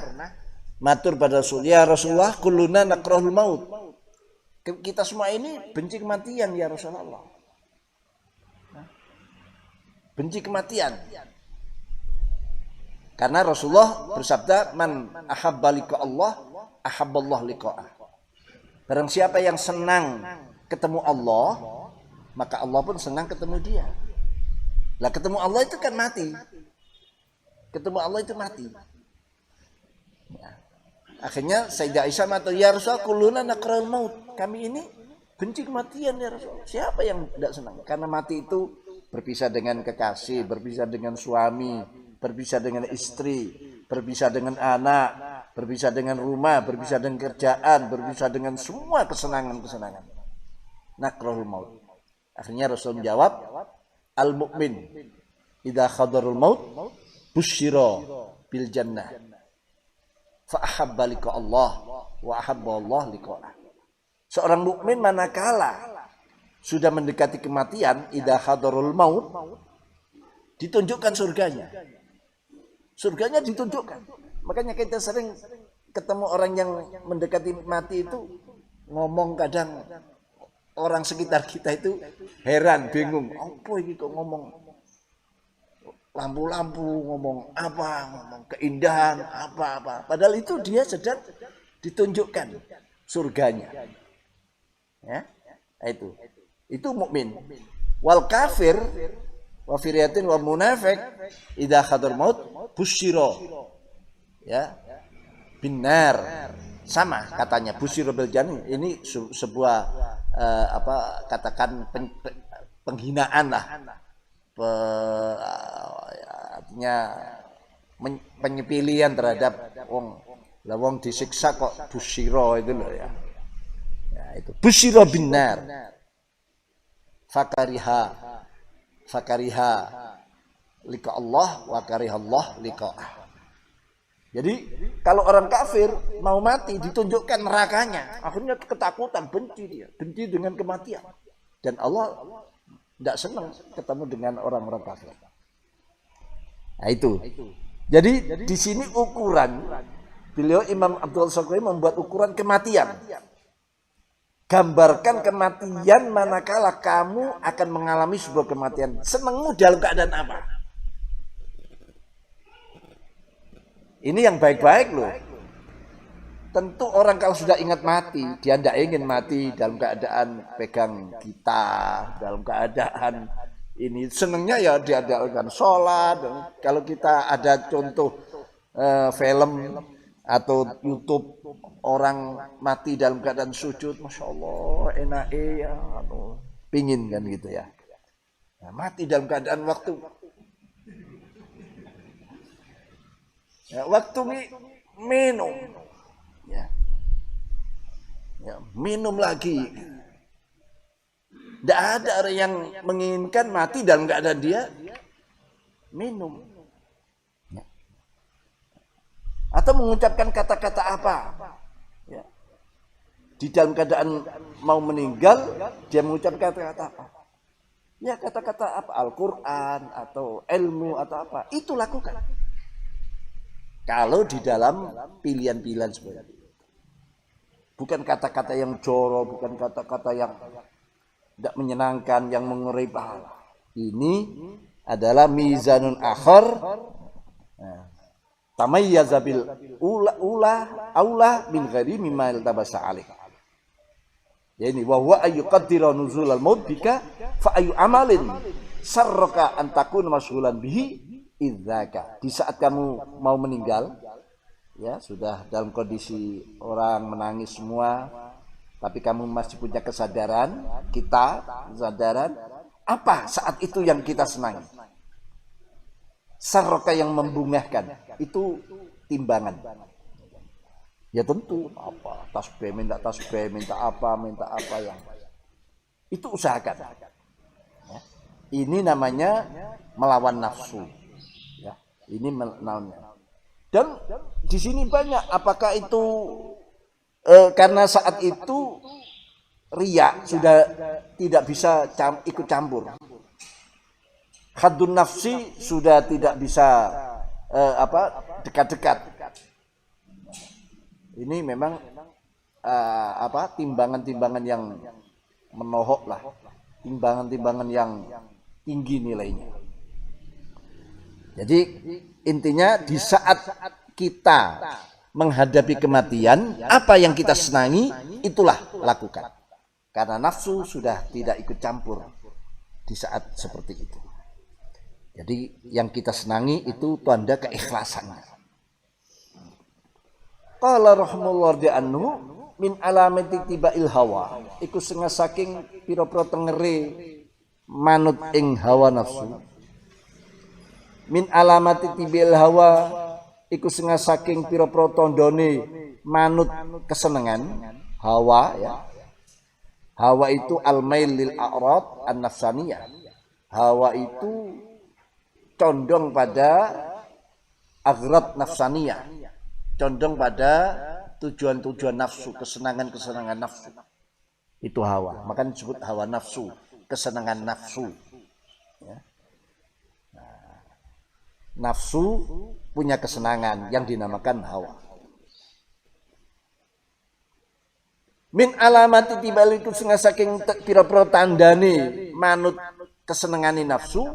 matur pada Rasulullah, ya Rasulullah, kulluna nakrahul maut. Kita semua ini benci kematian ya Rasulullah. Benci kematian. Karena Rasulullah bersabda, man ahabba liqa Allah, ahabballah liqa'ah. Barang siapa yang senang ketemu Allah, maka Allah pun senang ketemu dia. Lah ketemu Allah itu kan mati. Ketemu Allah itu mati. Ya. Akhirnya Sayyidah Aisyah matur, ya Rasulullah, kulluna nakrahul maut. Kami ini benci kematian ya Rasulullah. Siapa yang tidak senang? Karena mati itu berpisah dengan kekasih, berpisah dengan suami, berpisah dengan istri, berpisah dengan anak, berpisah dengan rumah, berpisah dengan kerjaan, berpisah dengan semua kesenangan-kesenangan. Nakrahul maut. Akhirnya Rasul menjawab, al-mu'min idza hadarul maut busyira bil jannah fa ahabba liqa Allah wa ahabba Allah liqa'ah. Seorang mukmin manakala sudah mendekati kematian, idza hadarul maut, ditunjukkan surganya. Surganya ditunjukkan. Makanya kita sering ketemu orang yang mendekati mati itu ngomong, kadang orang sekitar kita itu heran, bingung. Apa ini kok ngomong lampu-lampu, ngomong apa, ngomong keindahan, apa-apa. Padahal itu dia sedang ditunjukkan surganya. Ya, itu mukmin. Wal kafir wa firiyatin wa munafiq idza hadar maut busyira, ya, binar. Sama katanya busyira bil jannah. Ini sebuah katakan penghinaan lah, artinya penyepilian terhadap wong disiksa kok busyira itu loh ya. Ya itu busyira binar. Fakariha liqa Allah wa karihallah liqa'ah. Jadi kalau orang kafir mau mati ditunjukkan nerakanya, akhirnya ketakutan, benci dia, benci dengan kematian. Dan Allah tidak senang ketemu dengan orang-orang kafir. Nah itu. Jadi di sini ukuran, beliau Imam Abdul Syakir membuat ukuran kematian. Gambarkan kematian manakala kamu akan mengalami sebuah kematian. Senangmu dalam keadaan apa? Ini yang baik-baik loh. Tentu orang kalau sudah ingat mati, dia tidak ingin mati dalam keadaan pegang gitar, dalam keadaan ini. Senangnya ya diadakan sholat. Kalau kita ada contoh film atau YouTube orang mati dalam keadaan sujud, masya Allah, enak ya, pingin kan gitu ya. Nah, mati dalam keadaan waktu minum, ya, minum lagi. Tidak ada orang yang menginginkan mati dalam keadaan dia minum. Atau mengucapkan kata-kata apa, ya. Di dalam keadaan mau meninggal, dia mengucapkan kata-kata apa? Ya kata-kata apa? Al-Quran atau ilmu atau apa? Itu lakukan. Kalau di dalam pilihan-pilihan seperti itu. Bukan kata-kata yang jorok, bukan kata-kata yang tidak menyenangkan, yang mengurai pahala. Ini adalah mizanun akhar. Tamayyaza bil ula min ghairi mimma iltabasa alaih. Ya ini wa huwa ayyuqaddira nuzulal maut bika fa ayu amalin sarraka an takun mashghulan bihi idzaka. Di saat kamu mau meninggal, ya sudah dalam kondisi orang menangis semua, tapi kamu masih punya kesadaran, kesadaran apa saat itu yang kita senangi? Sarroka yang membungahkan itu timbangan. Ya tentu apa tasbih, minta apa yang itu usahakan. Ya. Ini namanya melawan nafsu. Ya. Ini namanya. Dan di sini banyak. Apakah itu karena saat itu riya sudah tidak bisa ikut campur. Haddun nafsi sudah tidak bisa dekat-dekat. Ini memang timbangan-timbangan yang menohok lah, timbangan-timbangan yang tinggi nilainya. Jadi intinya di saat kita menghadapi kematian, apa yang kita senangi itulah lakukan. Karena nafsu sudah tidak ikut campur di saat seperti itu. Jadi yang kita senangi itu tanda keikhlasan. Qala rahimahullah anhu min alamati tibail hawa. Iku setengah saking pira-pira tengere manut ing hawa nafsu. Min alamati tibil hawa iku setengah saking pira-pira tandane manut kesenengan hawa ya. Hawa itu al-mail lil a'rad an-nafsaniyah. Hawa itu condong pada aghrad nafsaniyah. Condong pada tujuan-tujuan nafsu, kesenangan-kesenangan nafsu. Itu hawa. Maka disebut hawa nafsu, kesenangan nafsu. Ya. Nah, nafsu punya kesenangan yang dinamakan hawa. Min alamati tibal itu setengah saking pira-pira tandane manut kesenengane nafsu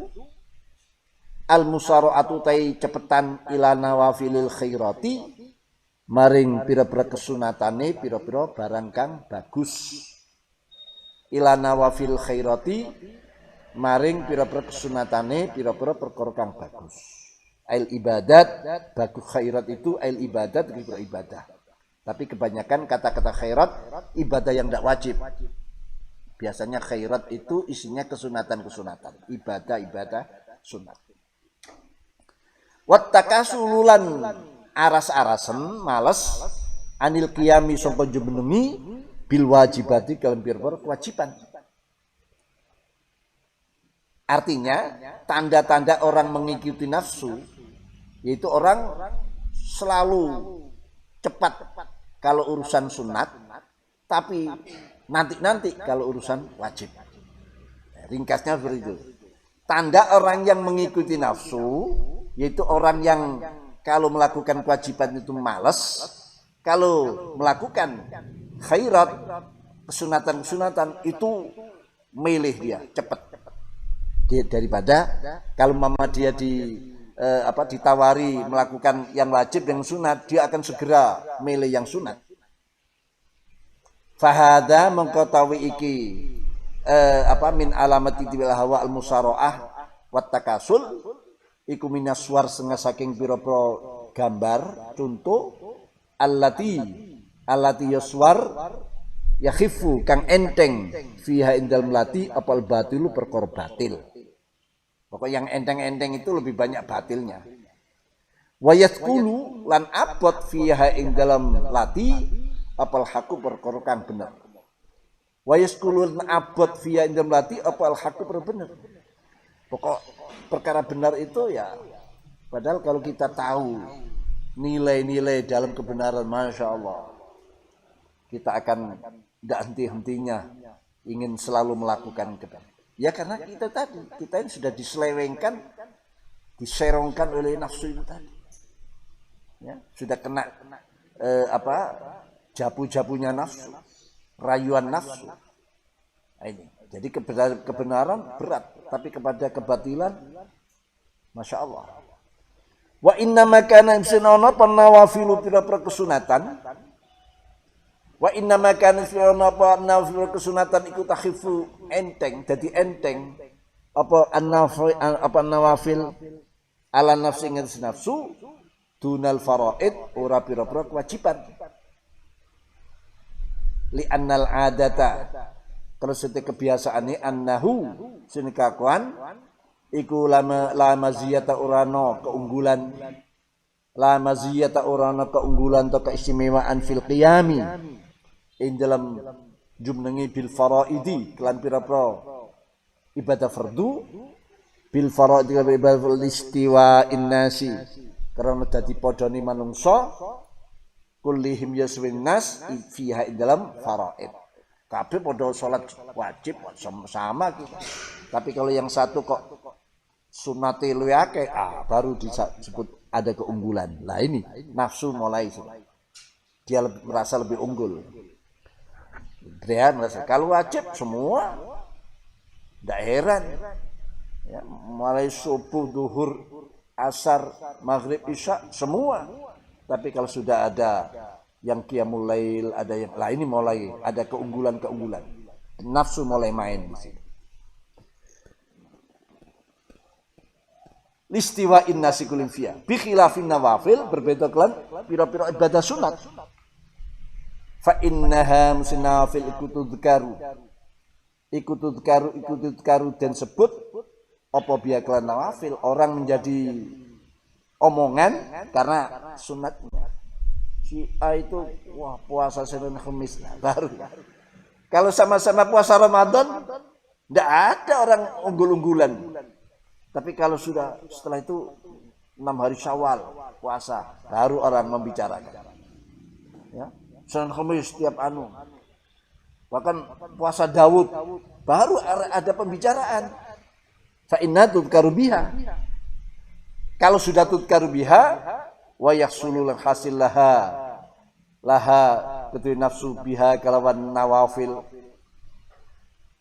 al musara'atu tai cepetan ila nawafilil khairati maring pira-pira kesunatane pira-pira barang kang bagus ila nawafil khairati maring pira-pira kesunatane pira-pira perkara kang bagus ail ibadat bagus khairat itu ail ibadat pira ibadah. Tapi kebanyakan kata-kata khairat ibadah yang tidak wajib. Biasanya khairat itu isinya kesunatan-kesunatan. Ibadah-ibadah sunat. Wattakasululan aras-arasen males anil qiyami sangka jumenengi bil wajibati kalian pira-pira kewajiban. Artinya tanda-tanda orang mengikuti nafsu yaitu orang selalu cepat kalau urusan sunat, tapi nanti kalau urusan wajib. Ringkasnya seperti itu. Tanda orang yang mengikuti nafsu, yaitu orang yang kalau melakukan kewajiban itu malas, kalau melakukan khairat, kesunatan-kesunatan itu milih dia, cepat. Daripada kalau mama dia ditawari melakukan yang wajib yang sunat, dia akan segera milih yang sunat. Fahada mengkotawi iki min alamati tibil hawa al musara'ah wat takasul iku minaswar setengah saking pira-pira gambar contoh allati yaswar yakhifu kang enteng fiha indal melati apal batilu perkara batil. Pokok yang enteng-enteng itu lebih banyak batilnya. Wayatkulu lan abot fiha ing dalam lati apal haku perkara kang bener. Wayatkulu lan abot fiha ing dalam lati apal haku perkara bener. Pokok perkara benar itu ya padahal kalau kita tahu nilai-nilai dalam kebenaran, Masya Allah, kita akan tidak henti-hentinya ingin selalu melakukan kebenaran. Ya karena kita ini sudah diselewengkan, diserongkan oleh nafsu itu tadi. Ya, sudah kena jabu-jabunya nafsu, rayuan nafsu. Nah, ini. Jadi kebenaran berat, tapi kepada kebatilan, Masya Allah. Wa inna makana imsinono penawafilu pira-pira kesunatan. Wa inna makana imsinono penawafilu kesunatan ikut takhifu enteng, jadi enteng apa nawafil ala nafsi ngas nafsu dunal faraid ora pira-pira kewajiban li annal adata kalau setiap kebiasaane annahu sinikakuan iku la maziyata urano keunggulan la maziyata urano keunggulan atau keistimewaan fil qiyami ing dalam jumnengi bil faraidi kelan pira-pira ibadah fardu bil faraidi ibadah istiwa innasi karena dadi padane manungsa kullihim yaswin nas fiha ing dalam faraid kabeh padha salat wajib sama kita tapi kalau yang satu kok sunate luwih akeh baru disebut ada keunggulan. Lah ini nafsu mulai dia merasa lebih unggul. Dia merasa kalau wajib semua tidak heran ya, mulai subuh, duhur, asar, maghrib, isya semua. Tapi kalau sudah ada yang qiyamul lail, ada yang lah ini mulai ada keunggulan-keunggulan. Nafsu mulai main di sini. Listiwa innasi kulim fiya bi khilafin nawafil berbeda kelan pira-pira ibadah sunat. Fa innaha musinafil ikutudkaru dan sebut apa biya kelan nawafil, orang menjadi omongan karena sunatnya. Si A itu wah puasa Senin Kamis baru. Kalau sama-sama puasa Ramadan tidak ada orang unggul-unggulan. Tapi kalau sudah setelah itu 6 hari Syawal puasa baru orang membicarakan. Ya, Senin Kamis setiap anu. Bahkan puasa Daud baru ada pembicaraan. Fa inna tudkaru biha. Kalau sudah tudkaru biha wa yahsulul hasil laha ketu nafsu biha kalawan nawafil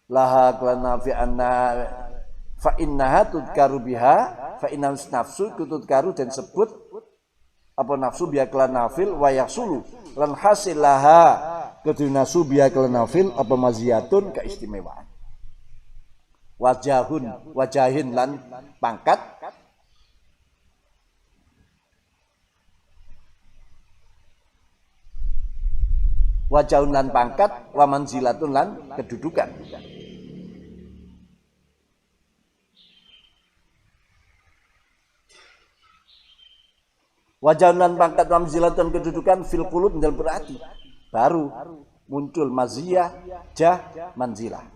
laha kalawan nafi anna fa innaha tudkaru biha fa innal nafsu tudkaru dan sebut apa nafsu biha kalawan nafil wa yahsulu lan hasil laha ketu nafsu biha kalawan nafil apa maziyatun keistimewaan wajahin lan pangkat wajahun lan pangkat wa manzilatun lan kedudukan. Wajahun lan pangkat wa manzilatun kedudukan fil qulub dalam berarti baru muncul maziyah jah manzilah.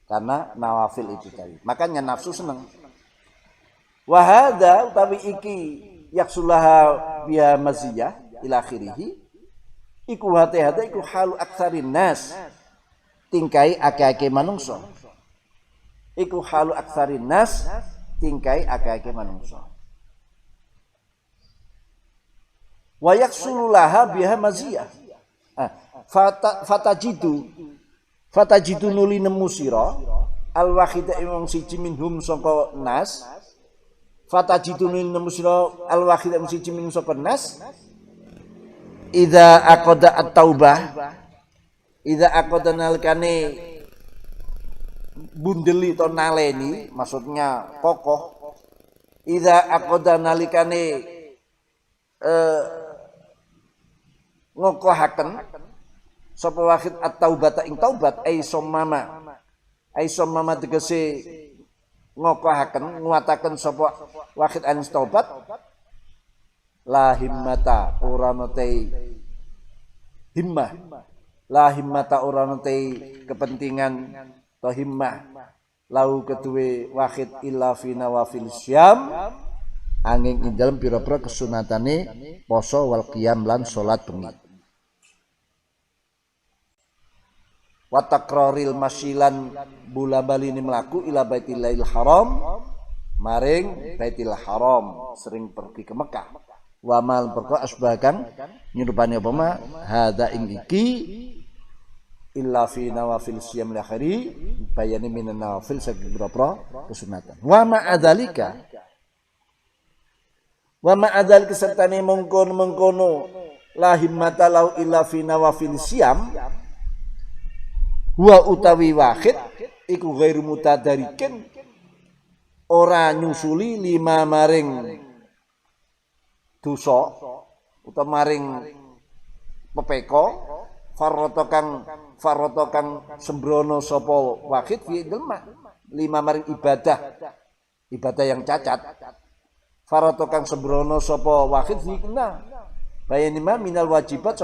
Karena nawafil itu tadi. Makanya nafsu senang. Wa hadza utawi iki yaksulaha biha maziyah ila akhirih. Iku hati-hati iku halu aksarin nas tingkai ake-ake manungso. Iku halu aksarin nas tingkai ake-ake manungso. Wa yaksululaha biha maziyah. Fatajidu nuli nemu sira al wahida imong siji minhum sangka nas. Fatajidu nuli nemu sira al wahida imong siji minhum sangka nas. Idza aqada at-taubah idza aqada nalikane bundeli to naleni maksudnya kokoh idza aqada nalikane ngokohaken sapa wahid at-taubata ing taubat ai sommama tegese ngokohaken nguataken sapa wahid an taubat la himmata uranotei himmah la himmata uranotei kepentingan atau himmah lau kedue wahid illa fi nawafil syam angin ing dalem pira-pira kesunatane poso wal qiyam lan salat bengi wa takraril masyilan bola balini mlaku ila baitillahil haram maring baitil haram sering pergi ke Mekah wamal perko asbahakan nyerupane apa ma hadza ing iki illa fi nawafil siyam lakhiri bayani minan nawafil saking berapa kesunatan wa ma adzalika sertane mengkono la himmata lau illa fi nawafil siyam wa utawi wahid iku ghairu mutadarikin ora nyusuli lima maring dosa utawa maring pepeko farrata kang sembrono sapa wahid fi delma lima maring ibadah yang cacat farrata kang sembrono sapa wahid fi kena bayani minal wajibat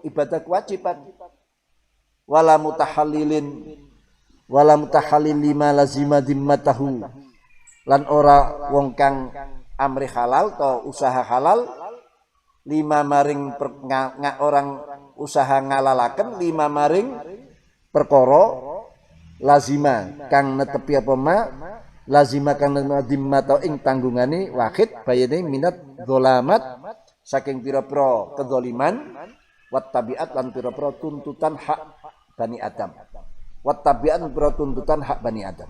ibadah kewajiban wala mutahallil lima lazima dimmatahu lan ora wong kang amri halal atau usaha halal lima maring orang usaha ngalalaken lima maring perkara lazima kang netepi apa ma lazima kang dimmata ing tanggungane wahid bayane minat dzalamat saking pira-pira kedzaliman wat tabiat lan pira-pira tuntutan hak Bani Adam wat tabiat pira tuntutan hak Bani Adam.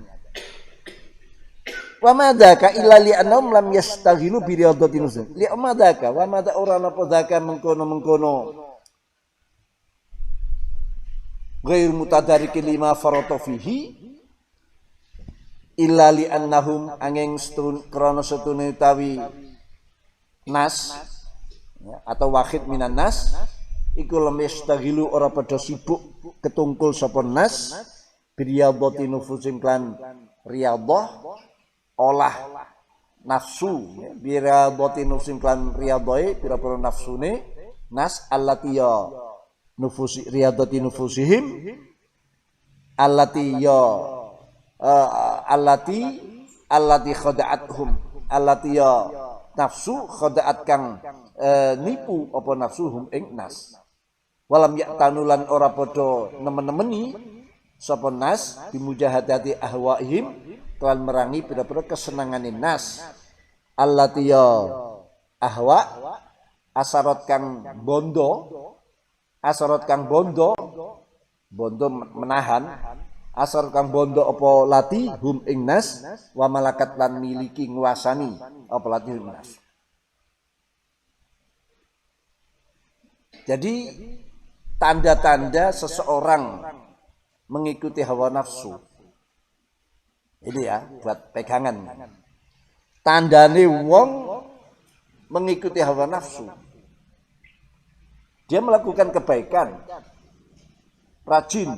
Wa madaka illa li annahum lam yastaghilu bi riyadati nuzul. Li madaka wa madha ora napa zaka mengkono ghair mutadariki lima farata fihi illa li annahum angin krana setune utawi nas ya, atau wahid minan nas iku lam yastaghilu ora padha sibuk ketungkul sapa nas bi riyadati nufusin kan riyadhah olah nafsu ya, biradati nufsin kan riyadai pira-pira nafsune nas allati ya nufusi riyadati nufusihim allati ya allati khada'athum allati ya nafsu khada'at kang nipu apa nafsuhum ing nas walam ya'tanulan ora padha nemen-nemeni sapa nas bimujahadati ahwaihim kelan merangi pira-pira kesenangane nas allati ya ahwa asarat kang bondo menahan asar kang bondo apa lati hum ing nas wa malakat lan miliki nguasani apa lati hum nas. Jadi tanda-tanda seseorang mengikuti hawa nafsu ini ya buat pegangan. Tandane wong mengikuti hawa nafsu, dia melakukan kebaikan, rajin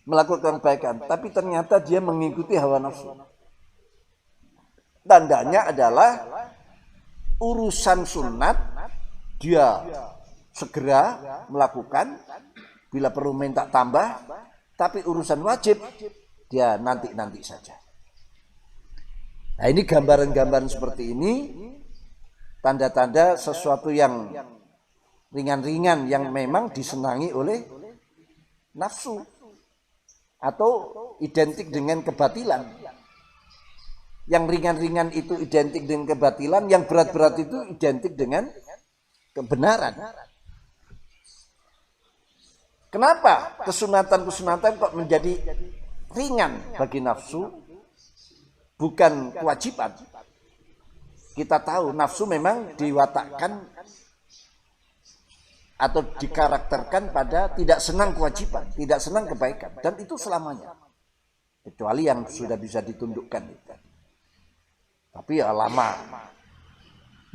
melakukan kebaikan, tapi ternyata dia mengikuti hawa nafsu. Tandanya adalah urusan sunat dia segera melakukan, bila perlu minta tambah, tapi urusan wajib dia nanti saja. Nah ini gambaran-gambaran seperti ini, tanda-tanda sesuatu yang ringan-ringan yang memang disenangi oleh nafsu atau identik dengan kebatilan. Yang ringan-ringan itu identik dengan kebatilan, yang berat-berat itu identik dengan kebenaran. Kenapa kesunatan-kesunatan kok menjadi ringan bagi nafsu? Bukan kewajiban. Kita tahu nafsu memang diwatakkan atau dikarakterkan pada tidak senang kewajiban, tidak senang kebaikan, dan itu selamanya. Kecuali yang sudah bisa ditundukkan. Tapi ya lama.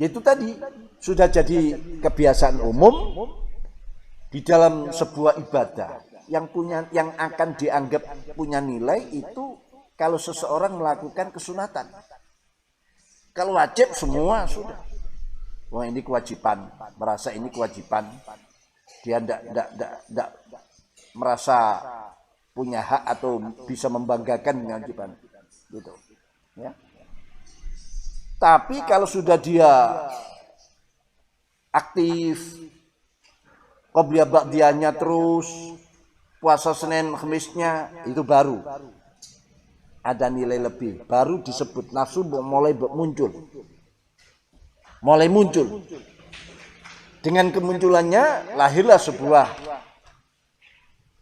Itu tadi sudah jadi kebiasaan umum di dalam sebuah ibadah yang akan dianggap punya nilai itu kalau seseorang melakukan kesunatan. Kalau wajib semua sudah. Wah ini kewajiban, merasa ini kewajiban. Dia tidak merasa punya hak atau bisa membanggakan kewajiban. Gitu. Ya. Tapi kalau sudah dia aktif, qobliyah ba'diyahnya terus, puasa Senin Kamisnya itu baru ada nilai lebih, baru disebut nafsu mulai muncul. Dengan kemunculannya lahirlah sebuah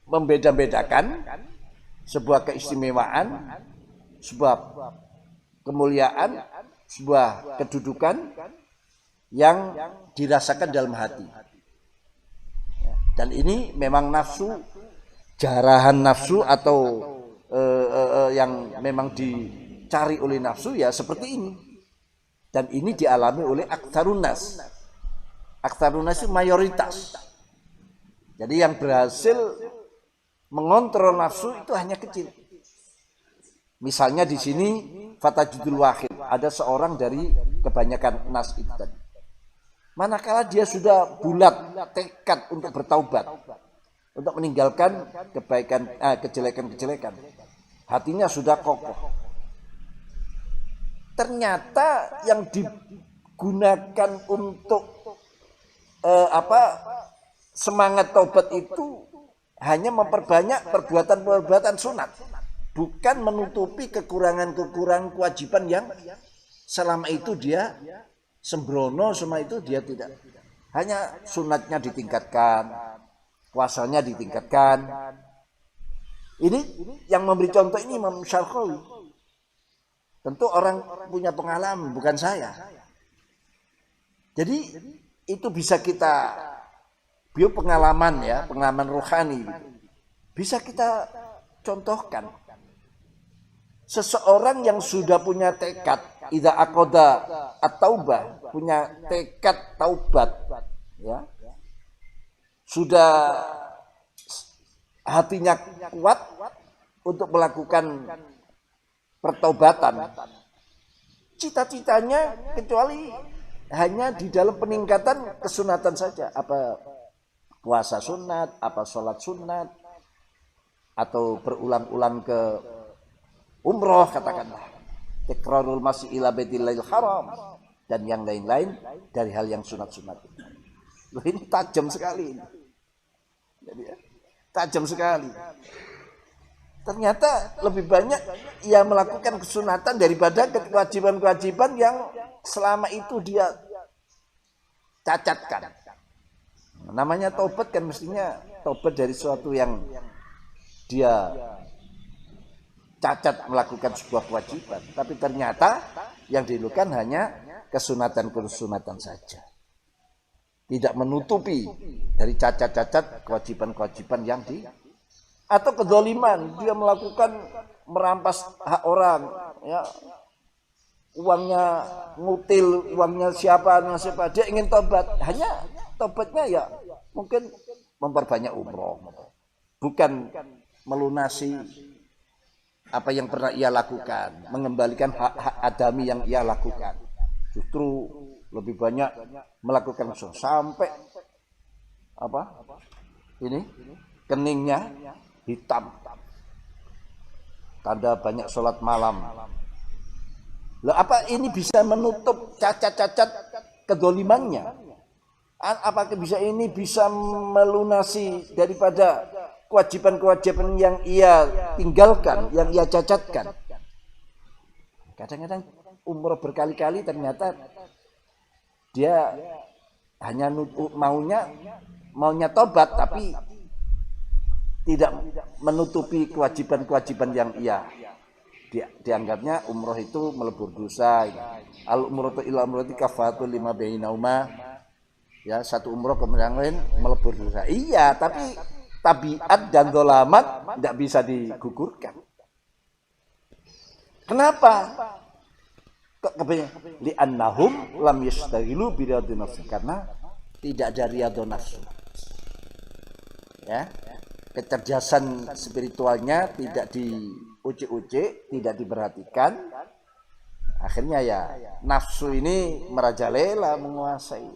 membeda-bedakan, sebuah keistimewaan, sebuah kemuliaan, sebuah kedudukan yang dirasakan dalam hati. Dan ini memang nafsu, jarahan nafsu atau yang memang dicari oleh nafsu ya seperti ini. Dan ini dialami oleh aktsarun nas. Aktsarun nas itu mayoritas. Jadi yang berhasil mengontrol nafsu itu hanya kecil. Misalnya di sini fatajudul wahid, ada seorang dari kebanyakan nas itu tadi. Manakala dia sudah bulat tekad untuk bertaubat, untuk meninggalkan kebaikan, kejelekan-kejelekan, hatinya sudah kokoh. Ternyata yang digunakan untuk semangat taubat itu hanya memperbanyak perbuatan-perbuatan sunat, bukan menutupi kekurangan-kekurangan kewajiban yang selama itu dia sembrono, semua itu dia tidak. Hanya sunatnya ditingkatkan, puasanya ditingkatkan. Ini yang memberi contoh ini Imam Syarqawi. Tentu orang punya pengalaman, bukan saya. Jadi itu bisa kita pengalaman ya, pengalaman rohani gitu. Bisa kita contohkan. Seseorang yang sudah punya tekad idza aqada at-taubah, punya tekad taubat ya. Sudah hatinya kuat untuk melakukan pertaubatan, cita-citanya kecuali hanya di dalam peningkatan kesunatan saja, apa puasa sunat, apa sholat sunat, atau berulang-ulang ke umroh katakanlah, tikrarul masih ila baitil haram, dan yang lain-lain dari hal yang sunat-sunat. Loh, ini tajam sekali ini. Jadi, tajam sekali. Ternyata lebih banyak ia melakukan kesunatan daripada kewajiban-kewajiban yang selama itu dia cacatkan. Namanya taubat kan mestinya taubat dari sesuatu yang dia cacat melakukan sebuah kewajiban. Tapi ternyata yang dilakukan hanya kesunatan-kesunatan saja. Tidak menutupi dari cacat-cacat kewajiban-kewajiban yang atau kezaliman, dia melakukan merampas hak orang, ya, uangnya ngutil, uangnya siapa, dia ingin tobat, hanya tobatnya ya mungkin memperbanyak umroh, bukan melunasi apa yang pernah ia lakukan, mengembalikan hak-hak adami yang ia lakukan, justru lebih banyak melakukan sampai apa ini keningnya hitam, tanda banyak sholat malam. Lah apa ini bisa menutup cacat-cacat kedolimannya? Apakah bisa ini bisa melunasi daripada kewajiban-kewajiban yang ia tinggalkan, yang ia cacatkan? Kadang-kadang umroh berkali-kali ternyata dia hanya maunya tobat, tapi tidak menutupi kewajiban-kewajiban yang ia dianggapnya umroh itu melebur dosa. Al umroh ila umroh kafatul lima bainauma. Ya, satu umroh ke yang lain melebur dosa. Iya, tapi tabiat dan dolamat tidak bisa digugurkan. Kenapa? Li'annahum lam yastaghilu biradun nafsi, karena tidak ada riyadun nafsu. Ya. Kecerdasan spiritualnya tidak diuji-uji, tidak diperhatikan. Akhirnya ya nafsu ini merajalela, menguasai.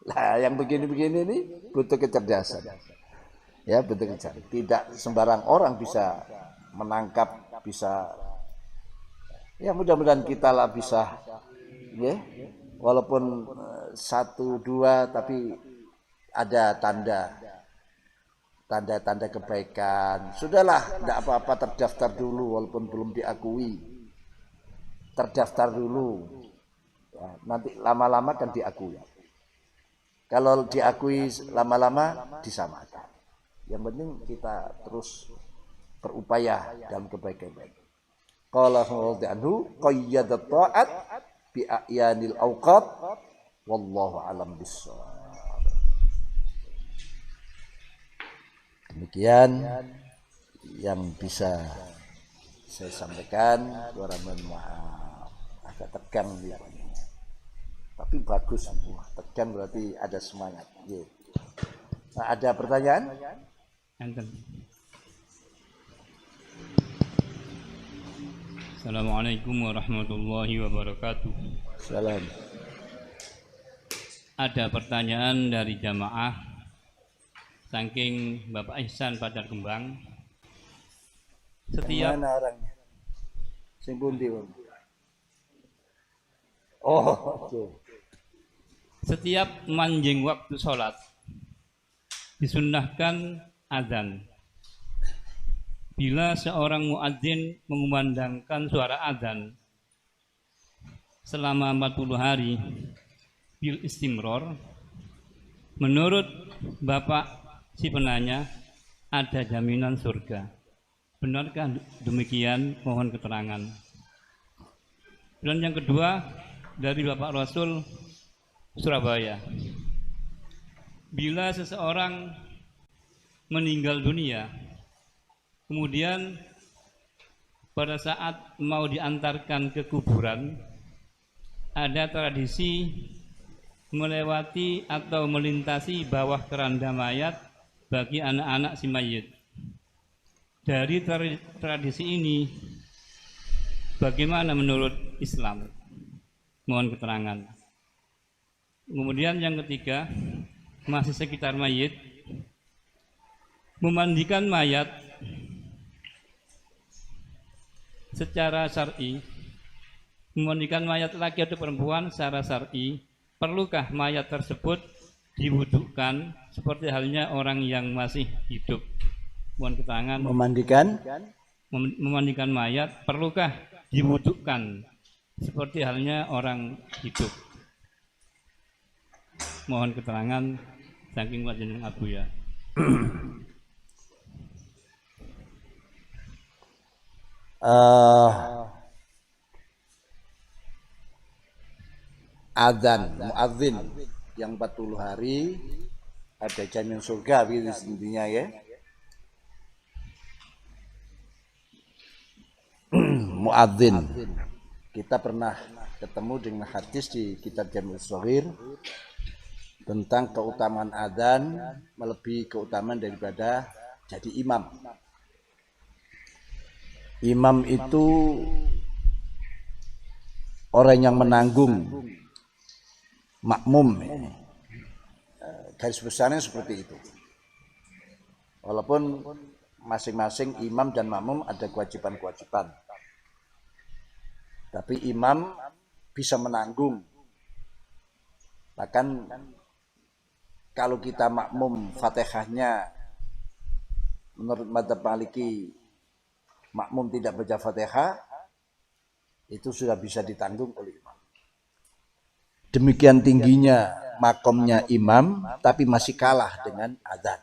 Lah yang begini-begini ini butuh kecerdasan. Ya, butuh kecerdasan. Tidak sembarang orang bisa menangkap, bisa. Ya mudah-mudahan kita lah bisa, ya, walaupun 1-2 tapi ada tanda-tanda kebaikan. Sudahlah, tidak apa-apa, terdaftar dulu walaupun belum diakui. Terdaftar dulu. Ya, nanti lama-lama kan diakui. Kalau diakui lama-lama disamakan. Yang penting kita terus berupaya dalam kebaikan. Qala radhiyallahu anhu qayyadat ta'at bi a'yanil awqat wallahu alam bissawab. Demikian yang bisa saya sampaikan. Suara mohon maaf agak tegang dia. Tapi bagus, tegang berarti ada semangat. Nah, ada pertanyaan? Assalamualaikum warahmatullahi wabarakatuh. Salam. Ada pertanyaan dari jamaah saking Bapak Ihsan Padar Kembang. Setiap mana orangnya? Sing pundi, Bang? Oh, okay. Setiap manjing waktu sholat disunnahkan azan. Bila seorang muadzin mengumandangkan suara azan selama 40 hari bil istimror, menurut Bapak si penanya ada jaminan surga. Benarkah demikian? Mohon keterangan. Dan yang kedua dari Bapak Rasul Surabaya. Bila seseorang meninggal dunia, kemudian pada saat mau diantarkan ke kuburan, ada tradisi melewati atau melintasi bawah keranda mayat bagi anak-anak si mayit. Dari tradisi ini, bagaimana menurut Islam? Mohon keterangan. Kemudian yang ketiga, masih sekitar mayit, memandikan mayat secara syar'i, memandikan mayat laki atau perempuan secara syar'i, perlukah mayat tersebut diwudukkan seperti halnya orang yang masih hidup? Mohon keterangan. Memandikan mayat perlukah diwudukkan seperti halnya orang hidup? Mohon keterangan saking wajiban Abu ya. Adzan, muadzin yang 40 hari ada jamin surga gitu intinya ya. Muadzin. Kita pernah ketemu dengan hadis di kitab Jami' Shaghir tentang keutamaan adzan melebihi keutamaan daripada jadi imam. Imam itu orang yang menanggung makmum. Garis besarnya seperti itu. Walaupun masing-masing imam dan makmum ada kewajiban-kewajiban. Tapi imam bisa menanggung. Bahkan kalau kita makmum Fatihahnya menurut madzhab Maliki makmum tidak baca Fatihah, itu sudah bisa ditanggung oleh imam. Demikian tingginya makomnya imam, tapi masih kalah dengan adzan.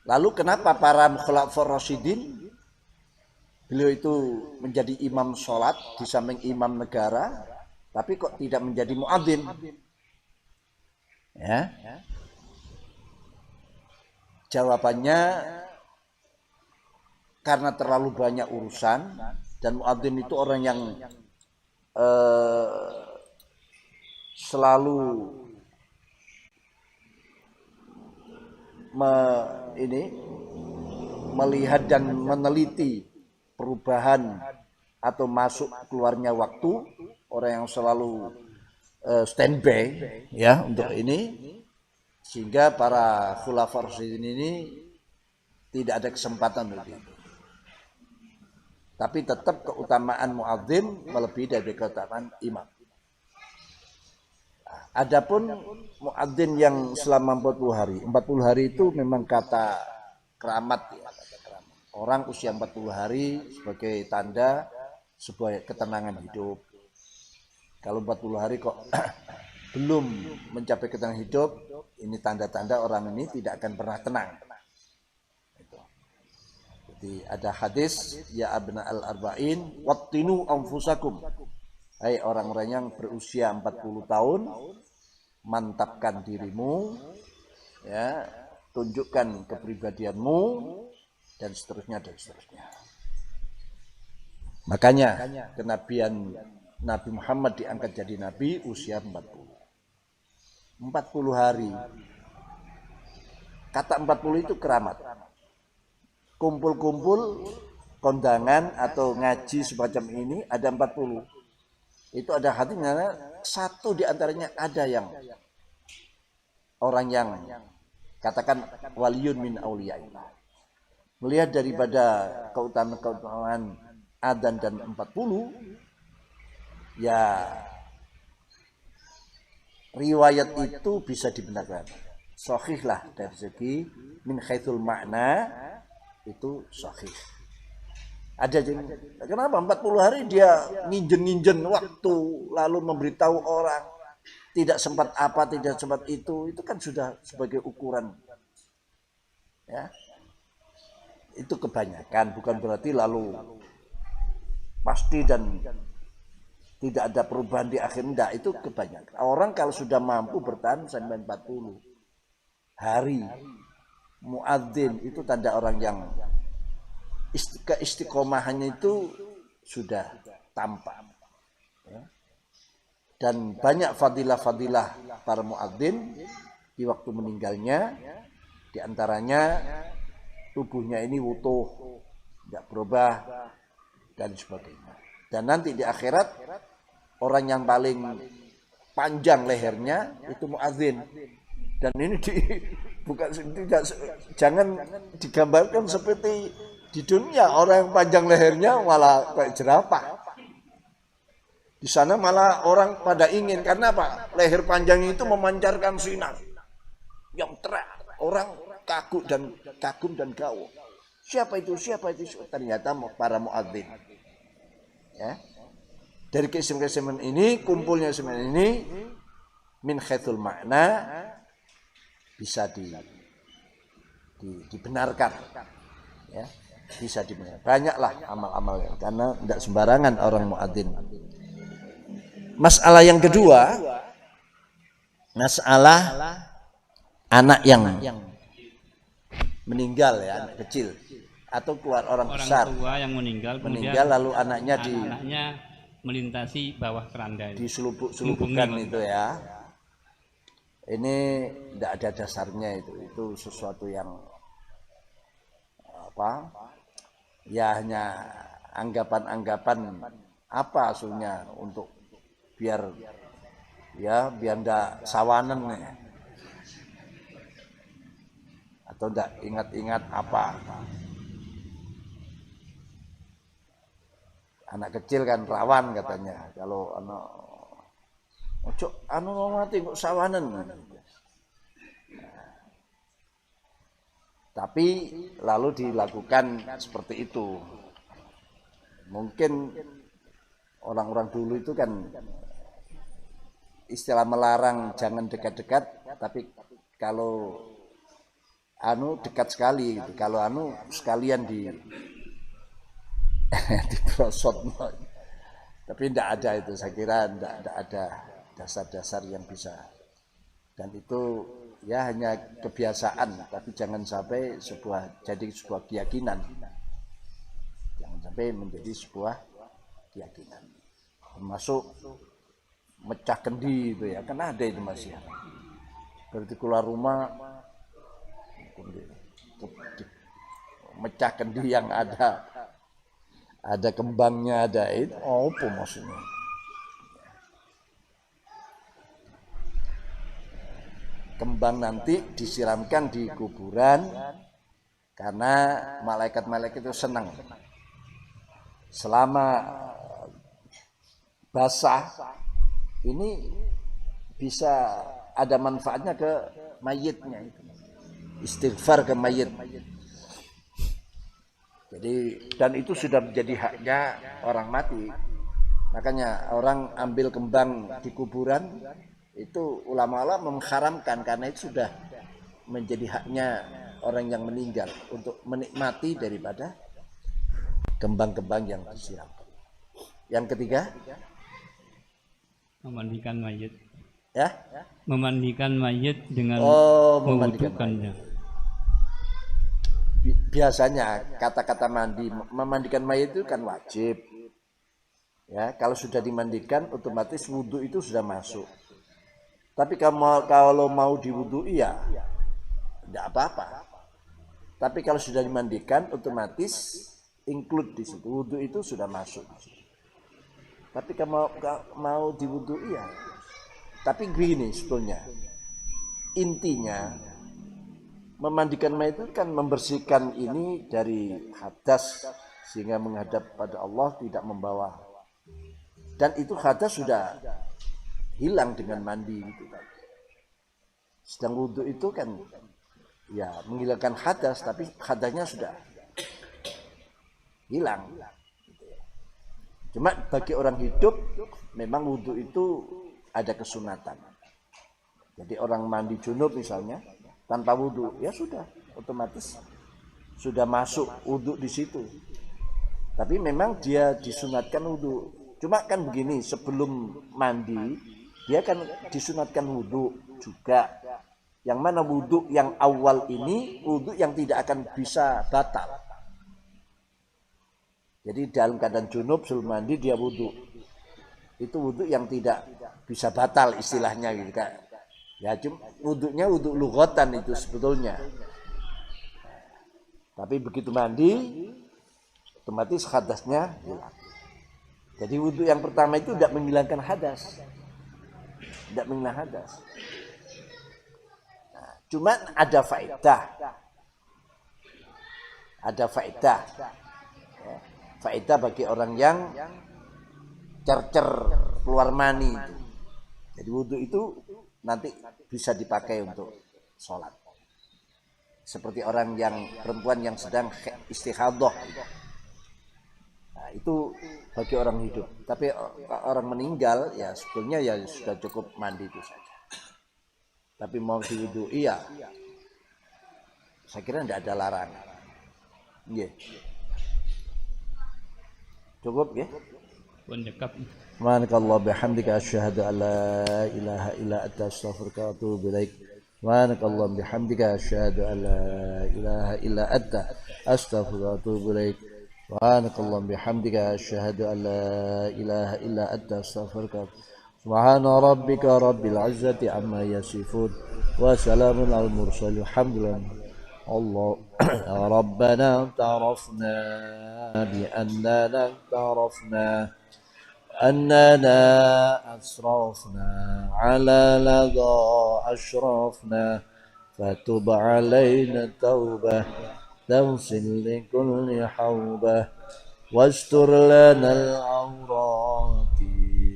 Lalu kenapa para khulafaur rasyidin, beliau itu menjadi imam sholat di samping imam negara, tapi kok tidak menjadi muadzin? Ya. Jawabannya karena terlalu banyak urusan, dan muadzin itu orang yang selalu melihat dan meneliti perubahan atau masuk keluarnya waktu, orang yang selalu standby ya untuk ini, sehingga para khulafaur rasyidin ini tidak ada kesempatan untuk itu. Tapi tetap keutamaan muadzin melebihi dari keutamaan imam. Adapun muadzin yang selama 40 hari. 40 hari itu memang kata keramat ya. Orang usia 40 hari sebagai tanda sebuah ketenangan hidup. Kalau 40 hari kok belum mencapai ketenangan hidup, ini tanda-tanda orang ini tidak akan pernah tenang. Jadi ada hadis, ya abna al-arba'in wattinu anfusakum. Hai orang-orang yang berusia 40 tahun, mantapkan dirimu, ya, tunjukkan kepribadianmu, dan seterusnya dan seterusnya. Makanya kenabian Nabi Muhammad diangkat jadi nabi usia 40 hari. Kata 40 itu keramat. Kumpul-kumpul kondangan atau ngaji semacam ini ada 40. Itu ada hadisnya, satu di antaranya ada yang orang yang katakan waliyun min auliyaillah. Melihat daripada keutamaan adzan dan 40, ya riwayat itu bisa dibenarkan. Sahih lah dari segi min haitsul makna, itu sahih. Ada kenapa 40 hari dia nginjen waktu lalu memberitahu orang tidak sempat apa, tidak sempat itu kan sudah sebagai ukuran. Ya. Itu kebanyakan, bukan berarti lalu pasti dan tidak ada perubahan di akhir, enggak, itu kebanyakan. Orang kalau sudah mampu bertahan sampai 40 hari muadzin itu tanda orang yang keistiqomahannya itu sudah tampak. Ya. Dan banyak fadilah-fadilah para muadzin di waktu meninggalnya, diantaranya tubuhnya ini utuh, tidak berubah, dan sebagainya. Dan nanti di akhirat orang yang paling panjang lehernya itu muadzin. Dan ini bukan tidak, jangan digambarkan seperti di dunia orang yang panjang lehernya malah kayak jerapah. Di sana malah orang pada ingin, karena apa? Leher panjang itu memancarkan sinar yang terang. Orang kagum dan gaul. Siapa itu? Ternyata para muadzin. Ya. Dari keistimewaan ini, kumpulnya semen ini min haitsul makna bisa dibenarkan. Ya. Bisa dibenarkan. Banyaklah amal-amal karena tidak sembarangan orang muadzin. Masalah yang kedua, masalah anak yang meninggal, ya, anak kecil atau keluar orang besar tua yang meninggal lalu anaknya melintasi bawah keranda, diselupupkan itu, ya. Ini tidak ada dasarnya, itu sesuatu yang apa? Ya hanya anggapan-anggapan apa aslinya untuk biar ndak sawanen ya. Atau ndak ingat-ingat apa. Anak kecil kan rawan katanya, kalau anak ojo mau mati kok sawanen. Tapi lalu dilakukan seperti itu. Mungkin orang-orang dulu itu kan istilah melarang jangan dekat-dekat, tapi kalau dekat sekali gitu. Kalau sekalian diprosot. Tapi tidak ada itu, saya kira tidak ada dasar-dasar yang bisa. Dan itu ya hanya kebiasaan, tapi jangan sampai jadi sebuah keyakinan. Jangan sampai menjadi sebuah keyakinan. Termasuk mecah kendi itu ya, kan ada itu masih. Berarti keluar rumah mecah kendi yang ada kembangnya, ada itu apa maksudnya? Kembang nanti disiramkan di kuburan karena malaikat-malaikat itu senang. Selama basah ini bisa ada manfaatnya ke mayitnya itu. Istighfar ke mayit. Jadi dan itu sudah menjadi haknya orang mati. Makanya orang ambil kembang di kuburan itu ulama-ulama mengharamkan karena itu sudah menjadi haknya orang yang meninggal untuk menikmati daripada kembang-kembang yang disiram. Yang ketiga, memandikan mayit. Ya? Memandikan mayit dengan mewudukannya. Biasanya kata-kata memandikan mayit itu kan wajib. Ya, kalau sudah dimandikan otomatis wudhu itu sudah masuk. Tapi kalau mau diwudhui ya tidak apa-apa. Tapi kalau sudah dimandikan otomatis include di situ, wudhu itu sudah masuk. Tapi kalau mau diwudhui ya. Tapi begini sebetulnya, intinya memandikan mayit itu kan membersihkan ini dari hadas sehingga menghadap pada Allah, tidak membawa. Dan itu hadas sudah hilang dengan mandi itu. Sedang wudhu itu kan ya menghilangkan hadas, tapi hadasnya sudah hilang. Cuma bagi orang hidup memang wudhu itu ada kesunatan. Jadi orang mandi junub misalnya tanpa wudhu, ya sudah otomatis sudah masuk wudhu di situ. Tapi memang dia disunatkan wudhu. Cuma kan begini, sebelum mandi dia kan disunatkan wudhu juga. Yang mana wudhu yang awal ini wudhu yang tidak akan bisa batal. Jadi dalam keadaan junub sebelum mandi dia wudhu. Itu wudhu yang tidak bisa batal istilahnya gitu kan. Ya cuma wudhunya wudhu lughatan itu sebetulnya. Tapi begitu mandi otomatis hadasnya hilang. Jadi wudhu yang pertama itu tidak menghilangkan hadas, tidak menghilangkan hadas. Nah, cuman ada faedah, ya, faedah bagi orang yang cercer keluar mani itu. Jadi wudhu itu nanti bisa dipakai untuk sholat. Seperti orang yang perempuan yang sedang istighadah. Nah, itu bagi orang hidup. Tapi orang meninggal ya sebetulnya ya sudah cukup mandi itu saja. Tapi mau diwudhui ya saya kira tidak ada larangan. Iya. Cukup ya? Subhanakallah bihamdika asyhadu an la ilaha illa anta astaghfiruka wa atubu ilaik. Subhanakallah bihamdika asyhadu an la ilaha illa anta astaghfiruka wa atubu ilaik. Subhanakallah bihamdika asyhadu an la ilaha illa anta astaghfiruka. Subhana rabbika rabbil izzati amma yasifun wa salamun al mursalin. Alhamdulillah. Allah Rabbana ta'rafna bi annana ta'rafna أننا أسرفنا على لظى أشرفنا فتب علينا توبة تغسل لكل حوبة واستر لنا العورات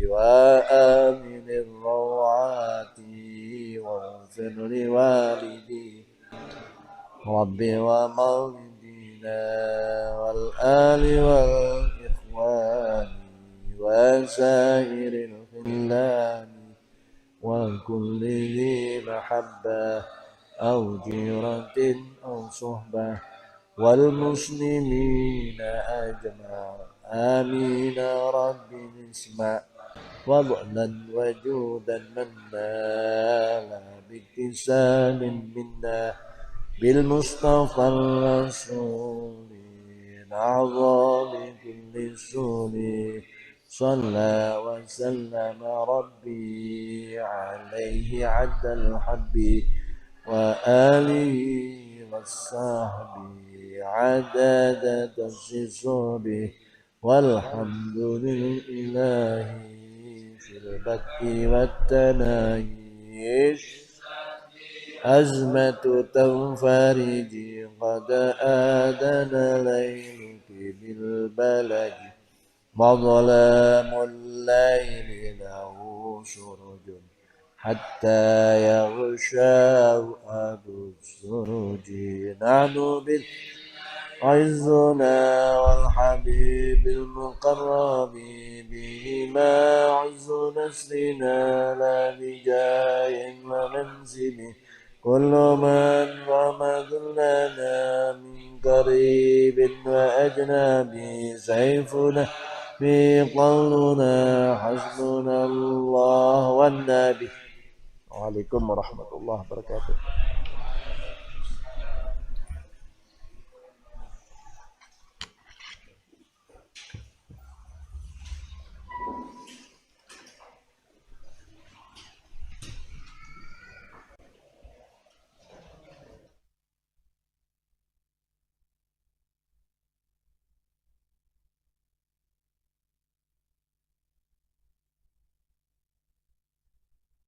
وآمن الروعات واغفر لوالدي ربي ومولدينا والآل والإخوان وسائر الخلان وكل ذي محبة أو جيرة أو صحبة والمسلمين أجمع آمين رب اسمع وضعنا وجودا منا لا باكتساب منا بالمصطفى الرسول أعظم كل السول صلى وسلم ربي عليه عد الحب وآله والصحب عدد تسجسه والحمد لله في البدء والتنايش أزمة تنفرج قد آذن ليلك بالبلد وظلام الليل له سرج حتى يغشاه أبو السرج نحن بالعزنا والحبيب المقرب بما عز نسلنا لا بجاه ومنزل كل من رمض لنا من قريب وأجنبي سيفنا في قولنا حسبنا الله والنبي. Waalaikumsalam warahmatullahi wabarakatuh.